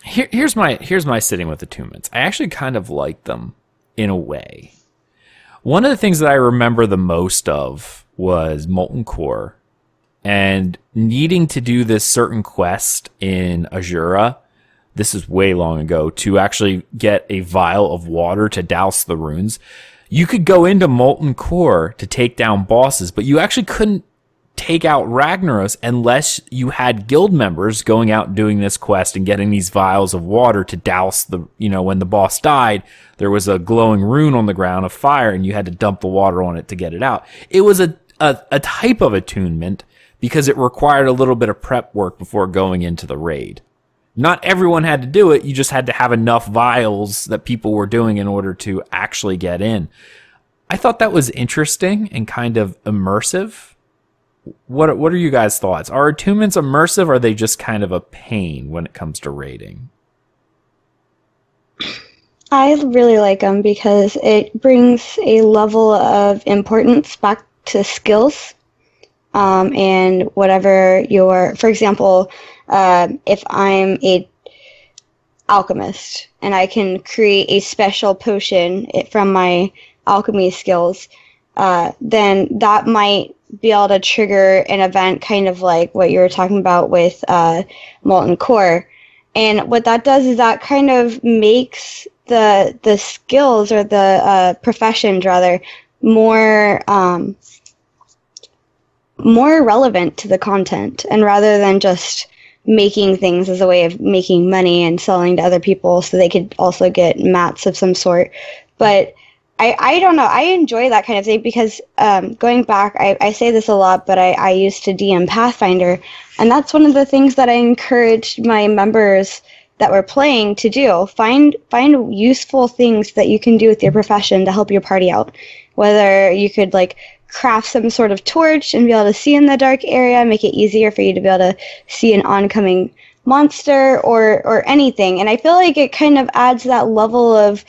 Here's my sitting with attunements. I actually kind of like them in a way. One of the things that I remember the most of was Molten Core and needing to do this certain quest in Azura. This is way long ago, to actually get a vial of water to douse the runes. You could go into Molten Core to take down bosses, but you actually couldn't take out Ragnaros unless you had guild members going out and doing this quest and getting these vials of water to douse the, when the boss died, there was a glowing rune on the ground of fire and you had to dump the water on it to get it out. It was a type of attunement because it required a little bit of prep work before going into the raid. Not everyone had to do it. You just had to have enough vials that people were doing in order to actually get in. I thought that was interesting and kind of immersive. What are you guys' thoughts? Are attunements immersive, or are they just kind of a pain when it comes to raiding? I really like them because it brings a level of importance back to skills. And whatever for example, if I'm a alchemist and I can create a special potion from my alchemy skills, then that might be able to trigger an event kind of like what you were talking about with Molten Core. And what that does is that kind of makes the skills, or the professions rather, more relevant to the content, and rather than just making things as a way of making money and selling to other people so they could also get mats of some sort. But I don't know, I enjoy that kind of thing because going back, I say this a lot, but I used to DM Pathfinder, and that's one of the things that I encouraged my members that were playing to do. Find useful things that you can do with your profession to help your party out. Whether you could craft some sort of torch and be able to see in the dark area, make it easier for you to be able to see an oncoming monster or anything. And I feel like it kind of adds that level of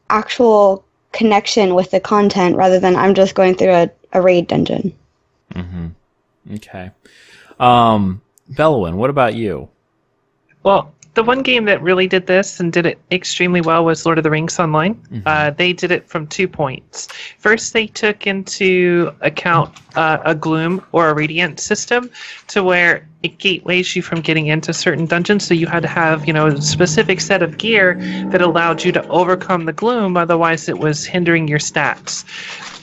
actual connection with the content rather than I'm just going through a raid dungeon. Mm-hmm. Okay. Belewyn, what about you? Well, the one game that really did this and did it extremely well was Lord of the Rings Online. Mm-hmm. They did it from 2 points. First, they took into account a gloom or a radiant system to where it gateways you from getting into certain dungeons. So you had to have, a specific set of gear that allowed you to overcome the gloom. Otherwise, it was hindering your stats.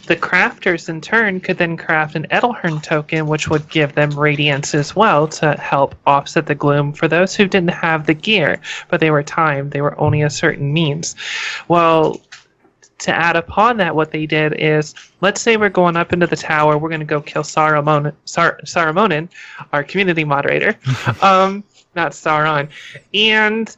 The crafters, in turn, could then craft an Edelhorn token, which would give them radiance as well to help offset the gloom for those who didn't have the gear, but they were timed. They were only a certain means. Well, to add upon that, what they did is, let's say we're going up into the tower. We're going to go kill Saruman, our community moderator, not Sauron. And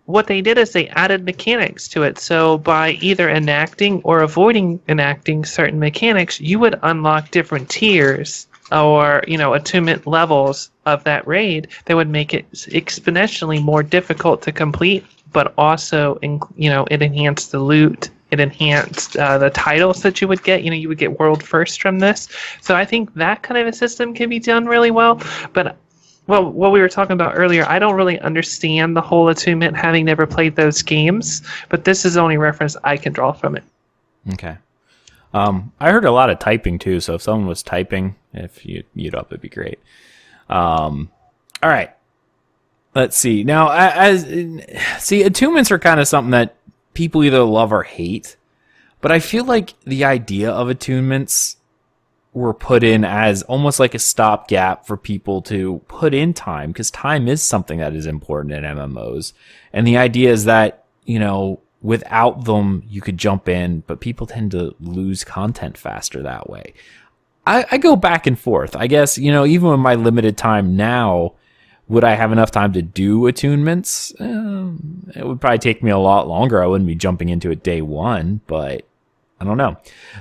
what they did is they added mechanics to it. So by either enacting or avoiding enacting certain mechanics, you would unlock different tiers or, attunement levels of that raid that would make it exponentially more difficult to complete, but also, it enhanced the loot. It enhanced the titles that you would get. You would get world first from this. So I think that kind of a system can be done really well. But well, what we were talking about earlier, I don't really understand the whole attunement, having never played those games, but this is the only reference I can draw from it. Okay. I heard a lot of typing too, so if someone was typing, if you mute up, it'd be great. All right. Let's see. Now, attunements are kind of something that people either love or hate, but I feel like the idea of attunements were put in as almost like a stopgap for people to put in time, because time is something that is important in MMOs. And the idea is that, without them, you could jump in, but people tend to lose content faster that way. I go back and forth. I guess, even with my limited time now, would I have enough time to do attunements? It would probably take me a lot longer. I wouldn't be jumping into it day one, but I don't know.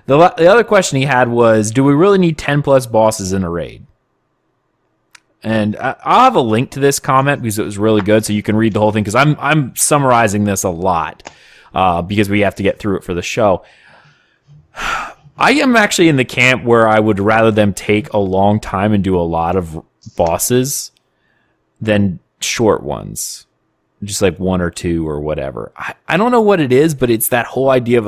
The other question he had was, do we really need 10 plus bosses in a raid? And I'll have a link to this comment because it was really good, so you can read the whole thing, because I'm summarizing this a lot because we have to get through it for the show. I am actually in the camp where I would rather them take a long time and do a lot of bosses than short ones, just like one or two or whatever. I don't know what it is, but it's that whole idea of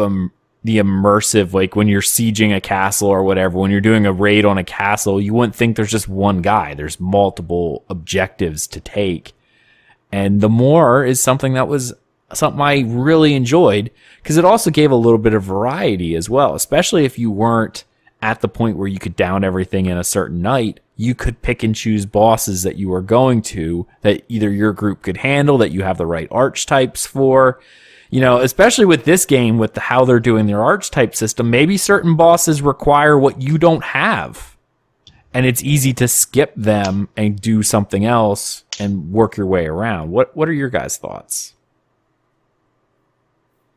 the immersive, like when you're sieging a castle or whatever, when you're doing a raid on a castle, you wouldn't think there's just one guy. There's multiple objectives to take. And the more is something I really enjoyed, because it also gave a little bit of variety as well, especially if you weren't at the point where you could down everything in a certain night. You could pick and choose bosses that you were going to, that either your group could handle, that you have the right archetypes for. Especially with this game, with how they're doing their archetype system, maybe certain bosses require what you don't have. And it's easy to skip them and do something else and work your way around. What are your guys' thoughts?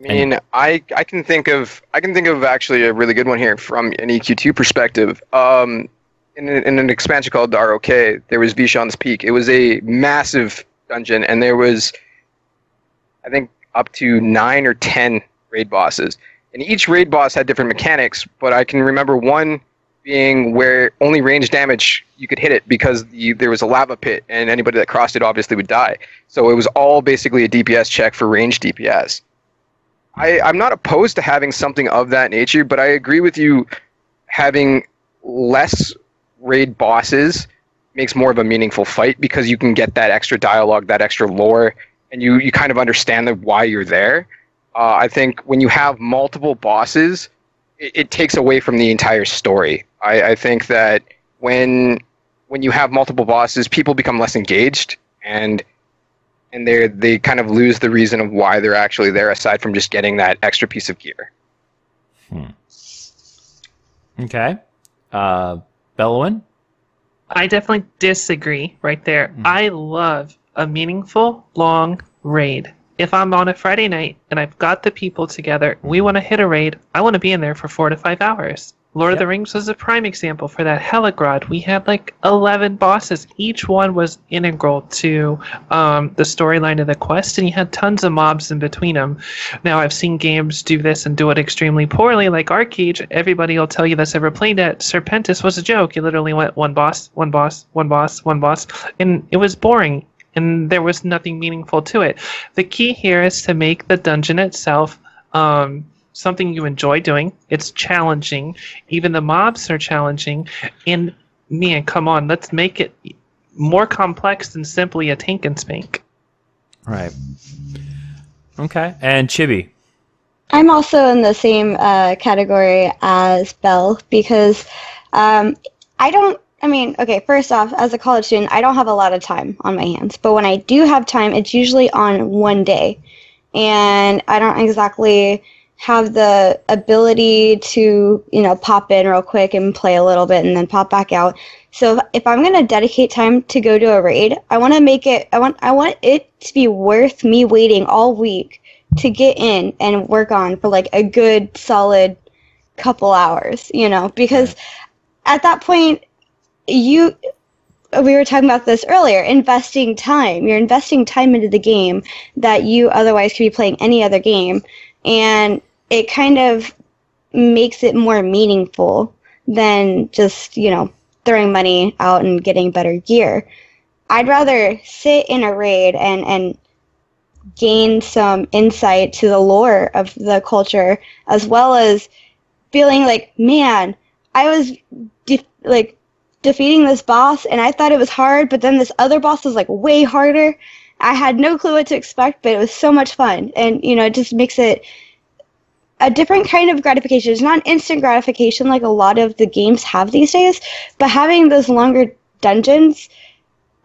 I mean, I can think of actually a really good one here from an EQ2 perspective. In an expansion called the ROK, there was Vishan's Peak. It was a massive dungeon, and there was, I think, up to 9 or 10 raid bosses. And each raid boss had different mechanics, but I can remember one being where only range damage you could hit it, because there was a lava pit, and anybody that crossed it obviously would die. So it was all basically a DPS check for range DPS. I'm not opposed to having something of that nature, but I agree with you, having less raid bosses makes more of a meaningful fight, because you can get that extra dialogue, that extra lore, and you kind of understand why you're there. I think when you have multiple bosses, it takes away from the entire story. I think that when you have multiple bosses, people become less engaged, and they kind of lose the reason of why they're actually there, aside from just getting that extra piece of gear. Okay. Belewyn? I definitely disagree right there. I love a meaningful, long raid. If I'm on a Friday night and I've got the people together, we want to hit a raid, I want to be in there for 4 to 5 hours. Lord of the Rings was a prime example for that. Heligrod, we had like 11 bosses. Each one was integral to the storyline of the quest, and you had tons of mobs in between them. Now, I've seen games do this and do it extremely poorly, like Arcade. Everybody will tell you that's ever played it. Serpentis was a joke. You literally went one boss, one boss, one boss, one boss, and it was boring, and there was nothing meaningful to it. The key here is to make the dungeon itself something you enjoy doing. It's challenging. Even the mobs are challenging. And man, come on, let's make it more complex than simply a tank and spank. Right. Okay. And Chibi? I'm also in the same category as Belle, because first off, as a college student, I don't have a lot of time on my hands. But when I do have time, it's usually on one day. And I don't exactly have the ability to, pop in real quick and play a little bit and then pop back out. So if I'm going to dedicate time to go to a raid, I want it to be worth me waiting all week to get in and work on for like a good solid couple hours, because at that point, we were talking about this earlier, investing time. You're investing time into the game that you otherwise could be playing any other game. And it kind of makes it more meaningful than just, throwing money out and getting better gear. I'd rather sit in a raid and gain some insight to the lore of the culture, as well as feeling like, man, I was defeating this boss and I thought it was hard, but then this other boss was like way harder. I had no clue what to expect, but it was so much fun. And, it just makes it a different kind of gratification. It's not an instant gratification like a lot of the games have these days, but having those longer dungeons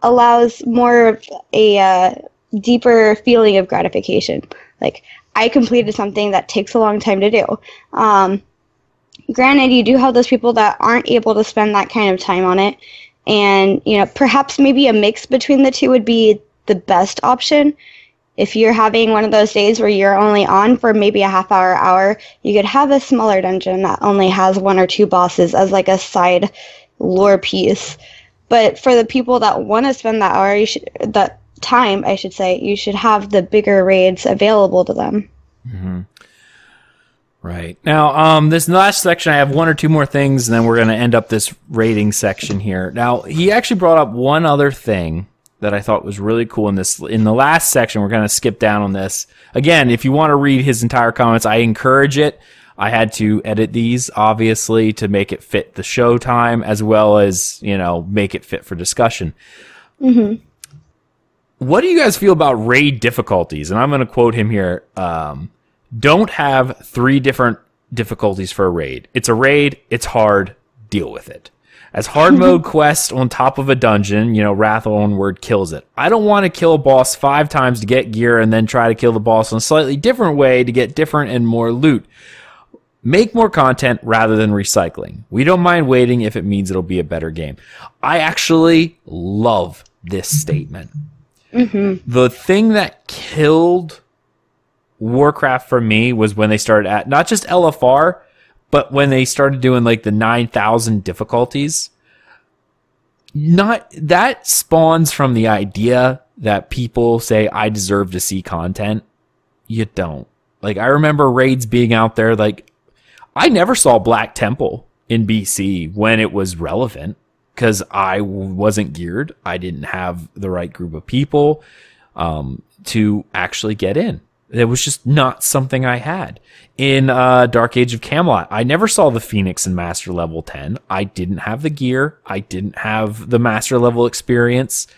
allows more of a deeper feeling of gratification. Like, I completed something that takes a long time to do. Granted, you do have those people that aren't able to spend that kind of time on it, and perhaps maybe a mix between the two would be the best option. If you're having one of those days where you're only on for maybe a half hour, you could have a smaller dungeon that only has 1 or 2 bosses as like a side lore piece. But for the people that want to spend that hour, that time, I should say, you should have the bigger raids available to them. Mm-hmm. Right. Now, this last section, I have 1 or 2 more things, and then we're going to end up this rating section here. Now, he actually brought up one other thing that I thought was really cool in the last section. We're going to skip down on this. Again, if you want to read his entire comments, I encourage it. I had to edit these, obviously, to make it fit the show time, as well as, make it fit for discussion. Mm-hmm. What do you guys feel about raid difficulties? And I'm going to quote him here. Don't have 3 different difficulties for a raid. It's a raid. It's hard. Deal with it. As hard mode quest on top of a dungeon, Wrath Onward kills it. I don't want to kill a boss 5 times to get gear and then try to kill the boss in a slightly different way to get different and more loot. Make more content rather than recycling. We don't mind waiting if it means it'll be a better game. I actually love this statement. Mm-hmm. The thing that killed Warcraft for me was when they started at not just LFR, but when they started doing like the 9,000 difficulties. That spawns from the idea that people say, I deserve to see content. You don't. Like, I remember raids being out there, like, I never saw Black Temple in BC when it was relevant because I wasn't geared. I didn't have the right group of people to actually get in. It was just not something I had. In Dark Age of Camelot, I never saw the Phoenix in Master Level 10. I didn't have the gear. I didn't have the Master Level experience.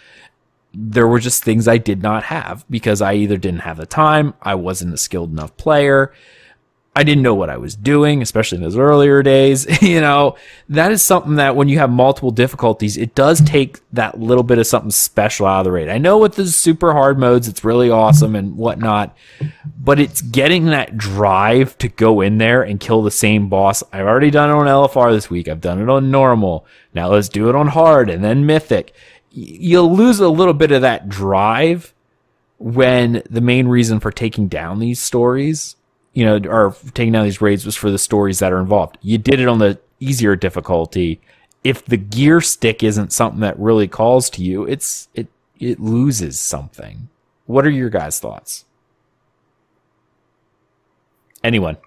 There were just things I did not have because I either didn't have the time, I wasn't a skilled enough player, I didn't know what I was doing, especially in those earlier days. That is something that when you have multiple difficulties, it does take that little bit of something special out of the raid. I know with the super hard modes, it's really awesome and whatnot, but it's getting that drive to go in there and kill the same boss. I've already done it on LFR this week. I've done it on normal. Now let's do it on hard and then mythic. You'll lose a little bit of that drive when the main reason for taking down these stories, or taking down these raids was for the stories that are involved. You did it on the easier difficulty. If the gear stick isn't something that really calls to you, it loses something. What are your guys' thoughts? Anyone?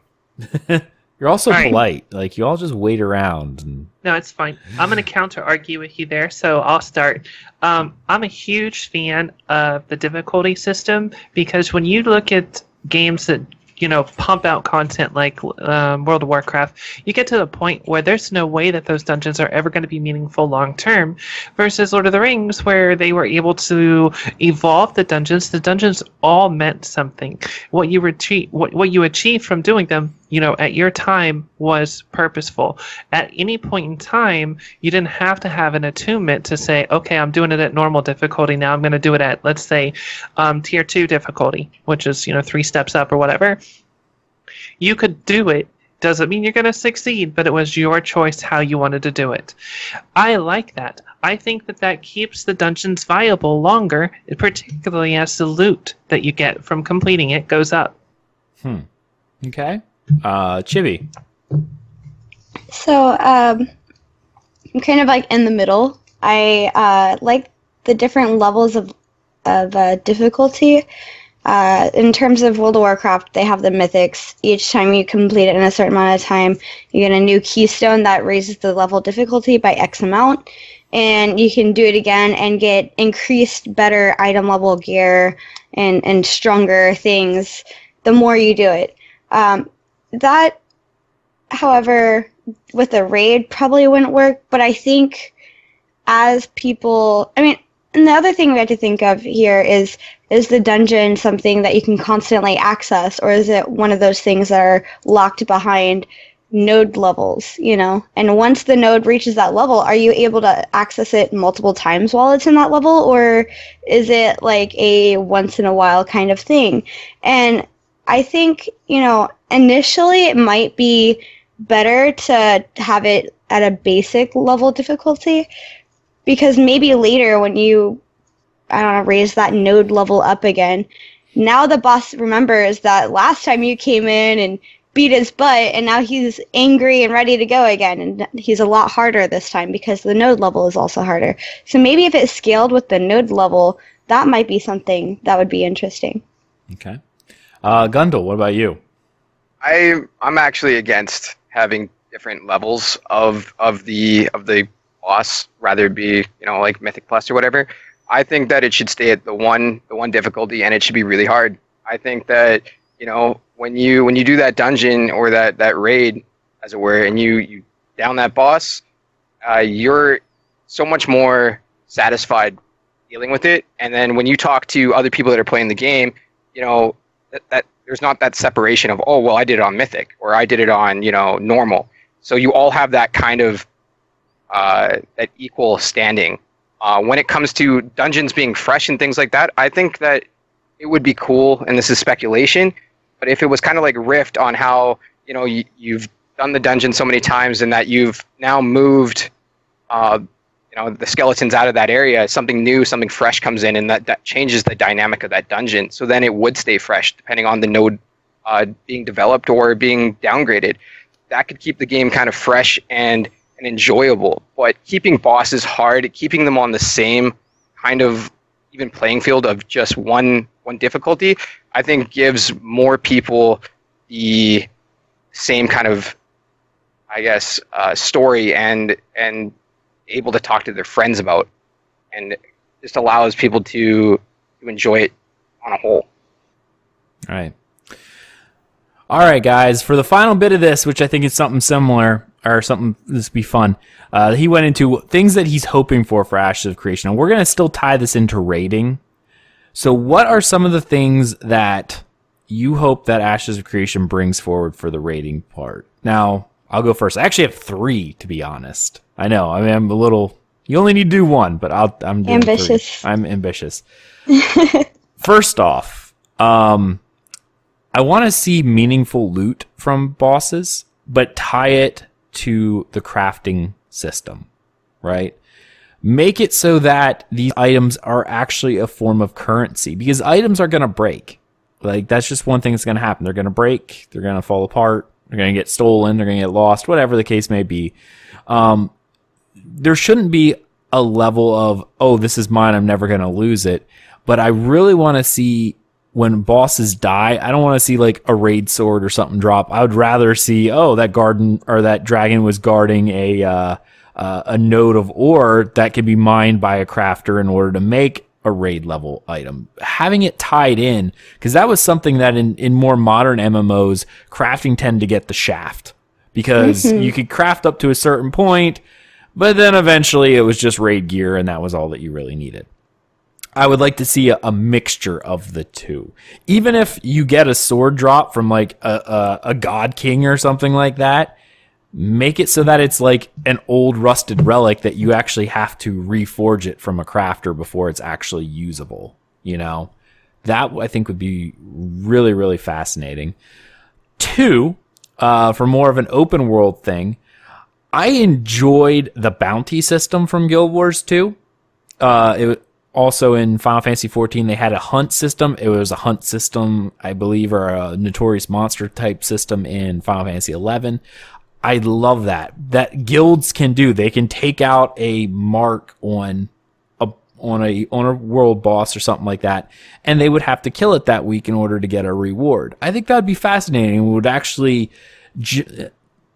You're also polite. Like, you all just wait around. No, it's fine. I'm going to counter-argue with you there, so I'll start. I'm a huge fan of the difficulty system because when you look at games that pump out content like World of Warcraft, you get to the point where there's no way that those dungeons are ever going to be meaningful long term, versus Lord of the Rings, where they were able to evolve the dungeons. The dungeons all meant something. What you achieved from doing them, at your time was purposeful. At any point in time, you didn't have to have an attunement to say, okay, I'm doing it at normal difficulty. Now I'm going to do it at, let's say, tier 2 difficulty, which is, 3 steps up or whatever. You could do it. Doesn't mean you're going to succeed, but it was your choice how you wanted to do it. I like that. I think that keeps the dungeons viable longer, particularly as the loot that you get from completing it goes up. Okay. Chibi. So, I'm kind of like in the middle. I like the different levels of difficulty. In terms of World of Warcraft, they have the mythics. Each time you complete it in a certain amount of time, you get a new keystone that raises the level difficulty by X amount, and you can do it again and get increased, better item level gear and stronger things the more you do it. That, however, with a raid probably wouldn't work, but I think as people, and the other thing we have to think of here is the dungeon something that you can constantly access, or is it one of those things that are locked behind node levels, And once the node reaches that level, are you able to access it multiple times while it's in that level, or is it like a once in a while kind of thing? And I think, initially it might be better to have it at a basic level difficulty, because maybe later when you, I don't know, raise that node level up again, now the boss remembers that last time you came in and beat his butt, and now he's angry and ready to go again, and he's a lot harder this time because the node level is also harder. So maybe if it's scaled with the node level, that might be something that would be interesting. Okay. Gundel, what about you? I'm actually against having different levels of the boss, rather it be like Mythic Plus or whatever. I think that it should stay at the one difficulty, and it should be really hard. I think that when you do that dungeon or that raid, as it were, and you down that boss, you're so much more satisfied dealing with it. And then when you talk to other people that are playing the game, that there's not that separation of, oh well, I did it on Mythic or I did it on normal. So you all have that kind of that equal standing. When it comes to dungeons being fresh and things like that, I think that it would be cool, and this is speculation, but if it was kind of like Rift on how you've done the dungeon so many times and that you've now moved the skeletons out of that area, something new, something fresh comes in, and that changes the dynamic of that dungeon. So then it would stay fresh depending on the node being developed or being downgraded. That could keep the game kind of fresh and enjoyable. But keeping bosses hard, keeping them on the same kind of even playing field of just one difficulty, I think gives more people the same kind of, I guess, story and able to talk to their friends about, and just allows people to enjoy it on a whole. All right, guys, for the final bit of this, which I think is something similar, or something this would be fun, he went into things that he's hoping for Ashes of Creation, and we're going to still tie this into rating. So what are some of the things that you hope that Ashes of Creation brings forward for the rating part? Now, I'll go first. I actually have 3, to be honest. I know. I mean, I'm a little... You only need to do 1, but I'm doing ambitious. 3. I'm ambitious. First off, I want to see meaningful loot from bosses, but tie it to the crafting system, right? Make it so that these items are actually a form of currency, because items are going to break. Like, that's just one thing that's going to happen. They're going to break. They're going to fall apart. They're going to get stolen. They're going to get lost, whatever the case may be. There shouldn't be a level of, oh, this is mine, I'm never going to lose it. But I really want to see when bosses die, I don't want to see like a raid sword or something drop. I would rather see, oh, that garden or that dragon was guarding a node of ore that could be mined by a crafter in order to make a raid level item. Having it tied in, because that was something that in more modern MMOs, crafting tend to get the shaft. Because you could craft up to a certain point, but then eventually it was just raid gear and that was all that you really needed. I would like to see a mixture of the two. Even if you get a sword drop from like a god king or something like that, make it so that it's like an old rusted relic that you actually have to reforge it from a crafter before it's actually usable. That I think would be really, really fascinating. 2, for more of an open world thing, I enjoyed the bounty system from Guild Wars 2. Also in Final Fantasy XIV, they had a hunt system. It was a hunt system, I believe, or a Notorious Monster type system in Final Fantasy XI. I love that guilds can do. They can take out a mark on a world boss or something like that, and they would have to kill it that week in order to get a reward. I think that would be fascinating. It would actually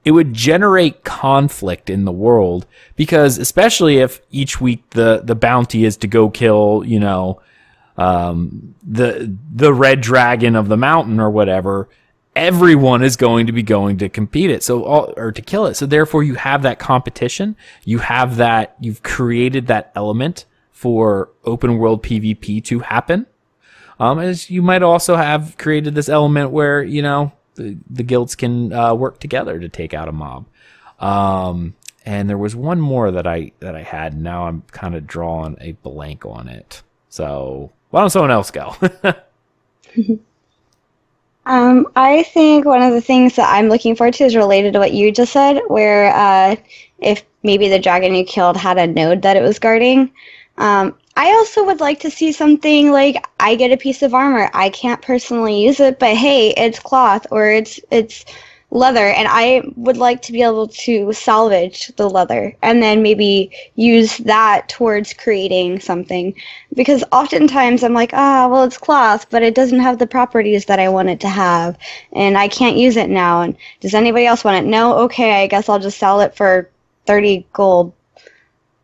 it would generate conflict in the world, because especially if each week the bounty is to go kill, the red dragon of the mountain or whatever, everyone is going to compete it. Or to kill it. So therefore you have that competition. You've created that element for open world PvP to happen. As you might also have created this element where, the guilds can work together to take out a mob. And there was one more that I had. Now I'm kind of drawing a blank on it. So why don't someone else go? I think one of the things that I'm looking forward to is related to what you just said, where if maybe the dragon you killed had a node that it was guarding. I also would like to see something like I get a piece of armor. I can't personally use it, but hey, it's cloth or it's leather, and I would like to be able to salvage the leather and then maybe use that towards creating something. Because oftentimes I'm like, well, it's cloth, but it doesn't have the properties that I want it to have, and I can't use it now. And does anybody else want it? No? Okay, I guess I'll just sell it for 30 gold.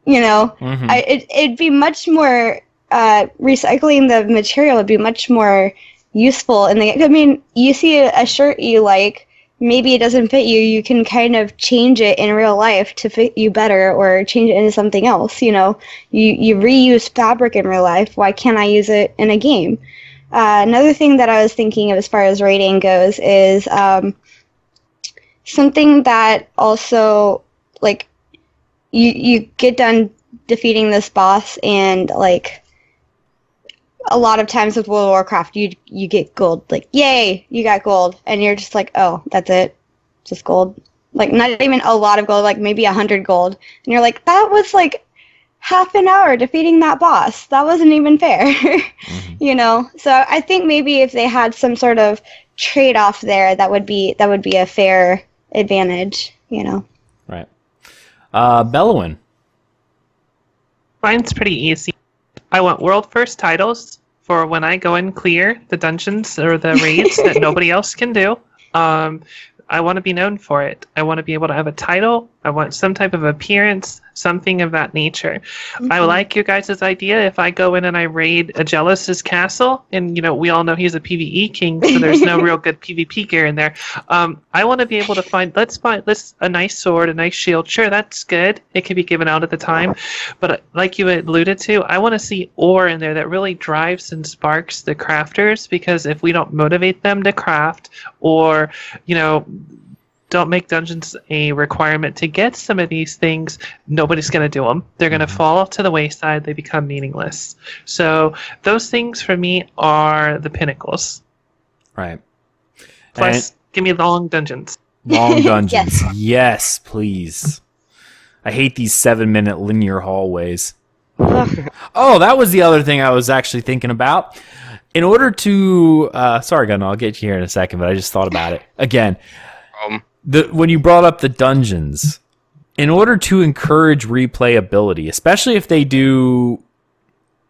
You know, it'd be much more, recycling the material would be much more useful. I mean, you see a shirt you like, maybe it doesn't fit you, you can kind of change it in real life to fit you better or change it into something else, you know. You reuse fabric in real life, why can't I use it in a game? Another thing that I was thinking of as far as raiding goes is something that also, like, you get done defeating this boss, and like a lot of times with World of Warcraft, you get gold. Like, yay, you got gold, and you're just like, oh, that's it, just gold. Like, not even a lot of gold, like maybe 100 gold, and you're like, that was like half an hour defeating that boss. That wasn't even fair, you know. So I think maybe if they had some sort of trade-off there, that would be a fair advantage, you know. Right. Belewyn. Mine's pretty easy. I want world first titles for when I go and clear the dungeons or the raids that nobody else can do. I want to be known for it. I want to be able to have a title. I want some type of appearance, something of that nature. I like your guys' idea. If I go in and I raid Aggelos' castle, and, you know, we all know he's a PvE king, so there's no real good PvP gear in there. I want to be able to find a nice sword, a nice shield. Sure, that's good. It can be given out at the time. But like you alluded to, I want to see ore in there that really drives and sparks the crafters, because if we don't motivate them to craft, or, you know, don't make dungeons a requirement to get some of these things, nobody's going to do them. They're going to fall to the wayside. They become meaningless. So those things for me are the pinnacles. Right. Plus, give me long dungeons. Long dungeons. Yes, please. I hate these 7-minute linear hallways. Oh, that was the other thing I was actually thinking about. In order to... sorry, Gundel, I'll get you here in a second, but I just thought about it. Again, when you brought up the dungeons, in order to encourage replayability, especially if they do...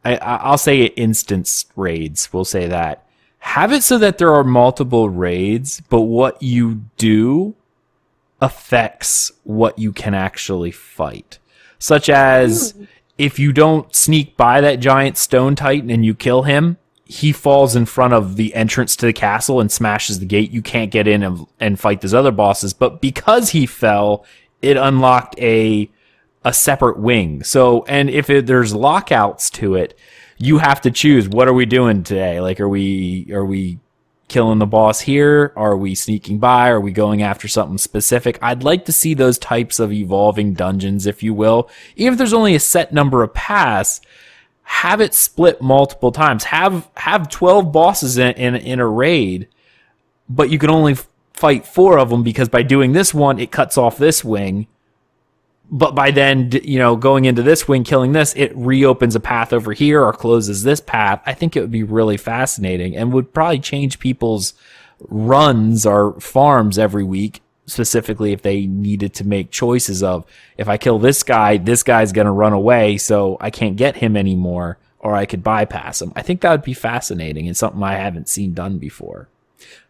I'll say instance raids, we'll say that. Have it so that there are multiple raids, but what you do affects what you can actually fight. Such as, if you don't sneak by that giant stone titan and you kill him, he falls in front of the entrance to the castle and smashes the gate. You can't get in and fight those other bosses. But because he fell, it unlocked a separate wing. So, and if there's lockouts to it, you have to choose, what are we doing today? Like, are we killing the boss here? Are we sneaking by? Are we going after something specific? I'd like to see those types of evolving dungeons, if you will. Even if there's only a set number of paths, have it split multiple times. Have 12 bosses in a raid, but you can only fight 4 of them, because by doing this one, it cuts off this wing. But by then, you know, going into this wing, killing this, it reopens a path over here or closes this path. I think it would be really fascinating and would probably change people's runs or farms every week, specifically if they needed to make choices of, if I kill this guy's going to run away, so I can't get him anymore, or I could bypass him. I think that would be fascinating and something I haven't seen done before.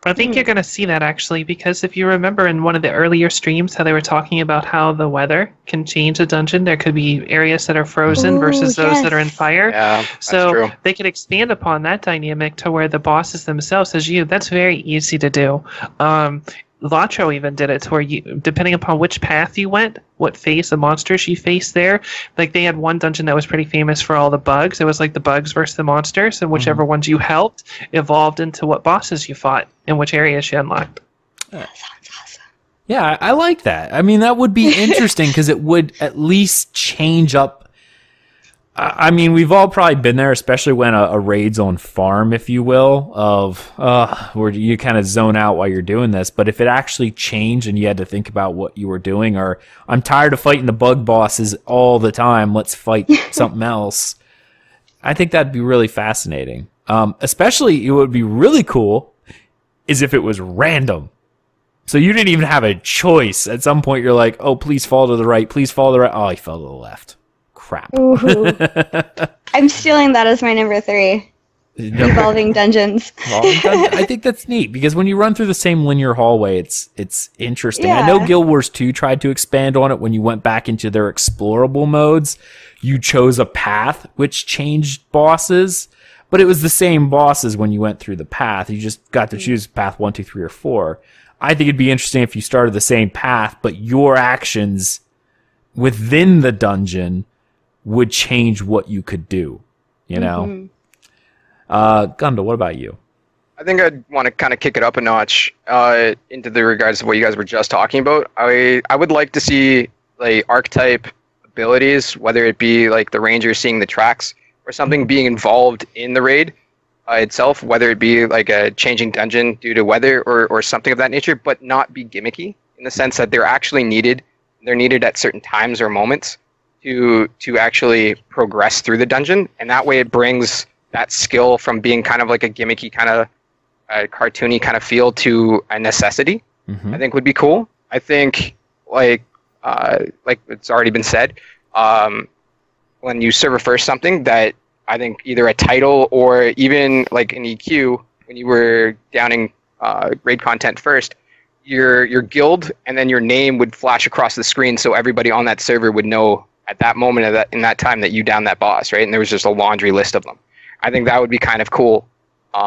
I think you're going to see that, actually, because if you remember in one of the earlier streams how they were talking about how the weather can change a dungeon, there could be areas that are frozen versus those that are in fire. Yeah, that's true. They could expand upon that dynamic to where the bosses themselves, that's very easy to do. Latro even did it to where you, depending upon which path you went, what phase of monsters you faced there, like they had one dungeon that was pretty famous for all the bugs. It was like the bugs versus the monsters, and whichever ones you helped evolved into what bosses you fought and which areas you unlocked. That sounds awesome. Yeah, I like that. I mean, that would be interesting because it would at least change up I mean, we've all probably been there, especially when a raid's on farm, if you will, of where you kind of zone out while you're doing this. But if it actually changed and you had to think about what you were doing, or I'm tired of fighting the bug bosses all the time, let's fight something else. I think that'd be really fascinating. Especially, it would be really cool is if it was random. So you didn't even have a choice. At some point, you're like, oh, please fall to the right. Please fall to the right. Oh, he fell to the left. Crap. I'm stealing that as my number 3. Evolving dungeons. I think that's neat because when you run through the same linear hallway, it's interesting. Yeah. I know Guild Wars 2 tried to expand on it when you went back into their explorable modes. You chose a path which changed bosses, but it was the same bosses when you went through the path. You just got to choose path 1, 2, 3, or 4. I think it'd be interesting if you started the same path, but your actions within the dungeon would change what you could do, you know? Gundel, what about you? I think I'd want to kind of kick it up a notch into the regards of what you guys were just talking about. I would like to see like archetype abilities, whether it be like the ranger seeing the tracks or something being involved in the raid itself, whether it be like a changing dungeon due to weather or something of that nature, but not be gimmicky in the sense that they're actually needed. They're needed at certain times or moments to actually progress through the dungeon, and that way it brings that skill from being kind of like a gimmicky kind of cartoony kind of feel to a necessity. I think would be cool. I think like it's already been said, when you server first something that I think either a title or even like an EQ when you were downing raid content first, your guild and then your name would flash across the screen so everybody on that server would know at that moment of that in that time that you downed that boss, right? And there was just a laundry list of them. I think that would be kind of cool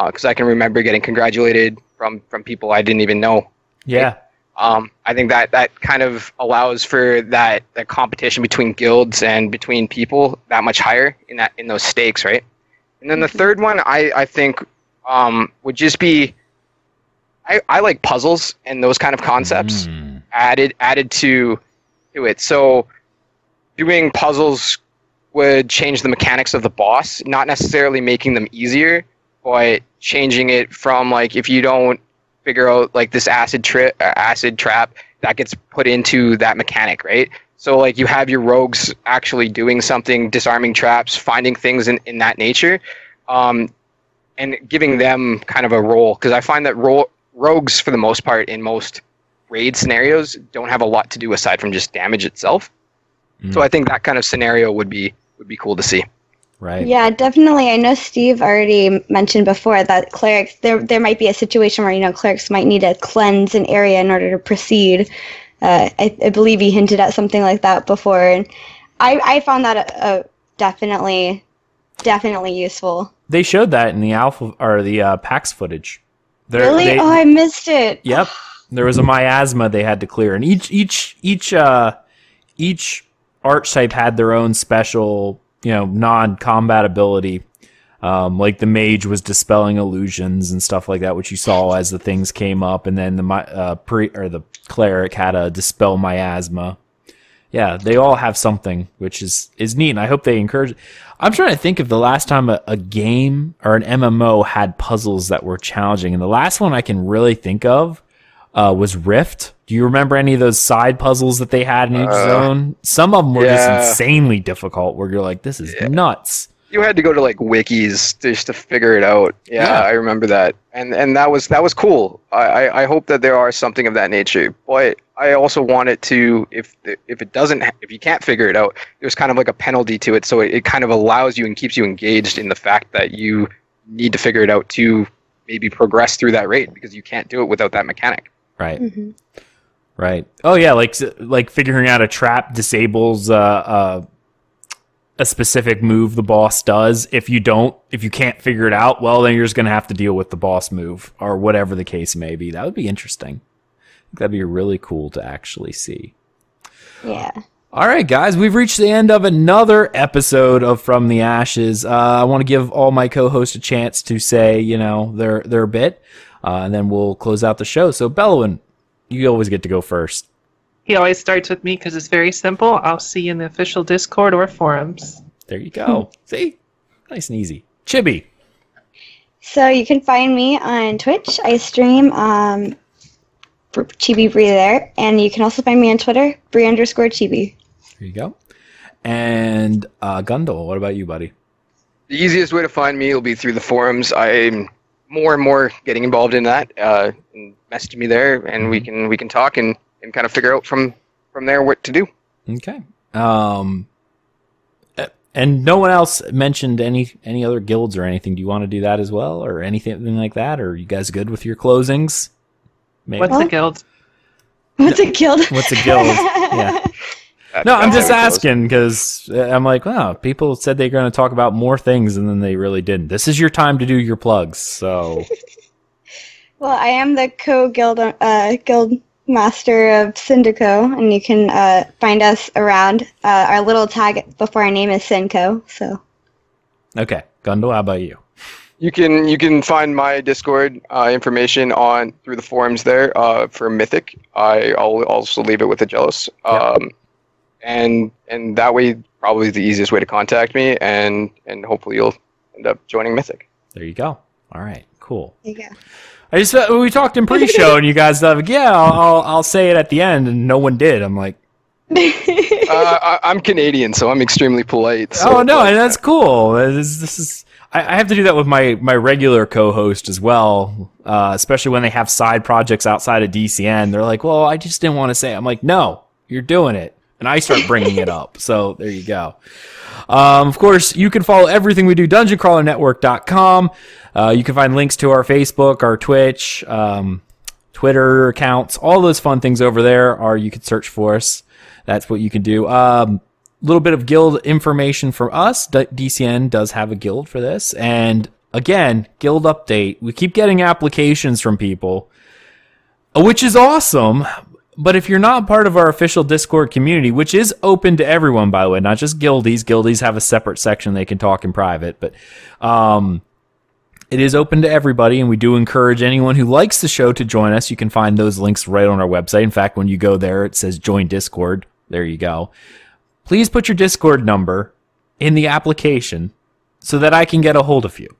because I can remember getting congratulated from people I didn't even know. Yeah. Right? I think that kind of allows for that competition between guilds and between people that much higher in those stakes, right? And then the third one I think would just be I like puzzles and those kind of concepts added to it. So doing puzzles would change the mechanics of the boss, not necessarily making them easier, but changing it from like if you don't figure out like this acid trap that gets put into that mechanic, right? So like you have your rogues actually doing something, disarming traps, finding things in that nature, and giving them kind of a role, because I find that rogues for the most part in most raid scenarios don't have a lot to do aside from just damage itself. So I think that kind of scenario would be cool to see. Right. Yeah, definitely. I know Steve already mentioned before that clerics, there might be a situation where, clerics might need to cleanse an area in order to proceed. I believe he hinted at something like that before. And I found that definitely useful. They showed that in the alpha or the PAX footage. Really? I missed it. Yep. There was a miasma they had to clear, and each archetype had their own special, non-combat ability. Like the mage was dispelling illusions and stuff like that, which you saw as the things came up, and then the cleric had a dispel miasma. Yeah, they all have something, which is neat, and I hope they encourage. I'm trying to think of the last time a game or an MMO had puzzles that were challenging, and the last one I can really think of was Rift. Do you remember any of those side puzzles that they had in each zone? Some of them were just insanely difficult, where you're like, this is nuts. You had to go to like wikis just to figure it out. Yeah, I remember that, and that was cool. I hope that there are something of that nature, but I also want it to, if you can't figure it out, there's kind of like a penalty to it, so it kind of allows you and keeps you engaged in the fact that you need to figure it out to maybe progress through that raid, because you can't do it without that mechanic. Right. Mm-hmm. Right. Oh yeah, like figuring out a trap disables a specific move the boss does. If you can't figure it out, well, then you're just going to have to deal with the boss move or whatever the case may be. That would be interesting. I think that'd be really cool to actually see. Yeah. All right, guys, we've reached the end of another episode of From the Ashes. I want to give all my co-hosts a chance to say, their bit, and then we'll close out the show. So, Belewyn, you always get to go first. He always starts with me because it's very simple. I'll see you in the official Discord or forums. There you go. See? Nice and easy. Chibi. So you can find me on Twitch. I stream for ChibiBree there. And you can also find me on Twitter, Bree_Chibi. There you go. And Gundel, what about you, buddy? The easiest way to find me will be through the forums. I'm more and more getting involved in that. And message me there, and we can talk and kind of figure out from there what to do. Okay. And no one else mentioned any other guilds or anything. Do you want to do that as well, or anything like that? Or are you guys good with your closings? Maybe. What's a guild? What's a guild? What's a guild? Yeah. No, I'm just asking because I'm like, wow, people said they're going to talk about more things and then they really didn't. This is your time to do your plugs. So. Well, I am the guild master of Syndico, and you can find us around. Our little tag before our name is Synco. So. Okay, Gundel, how about you? You can find my Discord information through the forums there for Mythic. I'll also leave it with Aggelos. Yep. And that way, probably the easiest way to contact me, and hopefully you'll end up joining Mythic. There you go. All right, cool. There you go. I just we talked in pre-show, and you guys thought, yeah, I'll say it at the end, and no one did. I'm like, I'm Canadian, so I'm extremely polite. So, oh no, and that's cool. This is. I have to do that with my regular co-host as well, especially when they have side projects outside of DCN. They're like, well, I just didn't want to say it. I'm like, no, you're doing it. And I start bringing it up. So there you go. Of course, you can follow everything we do, dungeoncrawlernetwork.com. You can find links to our Facebook, our Twitch, Twitter accounts, all those fun things over there, or you can search for us. That's what you can do. Little bit of guild information from us. DCN does have a guild for this. And again, guild update. We keep getting applications from people, which is awesome. But if you're not part of our official Discord community, which is open to everyone, by the way, not just guildies. Guildies have a separate section they can talk in private. But it is open to everybody, and we do encourage anyone who likes the show to join us. You can find those links right on our website. In fact, when you go there, it says Join Discord. There you go. Please put your Discord number in the application so that I can get a hold of you.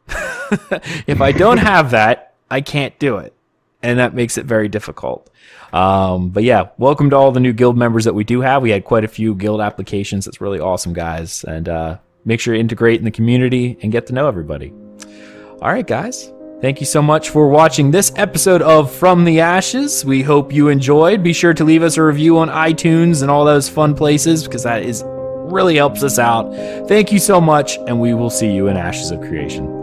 If I don't have that, I can't do it. And that makes it very difficult. But yeah, welcome to all the new guild members that we do have. We had quite a few guild applications. It's really awesome, guys. And make sure you integrate in the community and get to know everybody. All right, guys. Thank you so much for watching this episode of From the Ashes. We hope you enjoyed. Be sure to leave us a review on iTunes and all those fun places, because that really helps us out. Thank you so much, and we will see you in Ashes of Creation.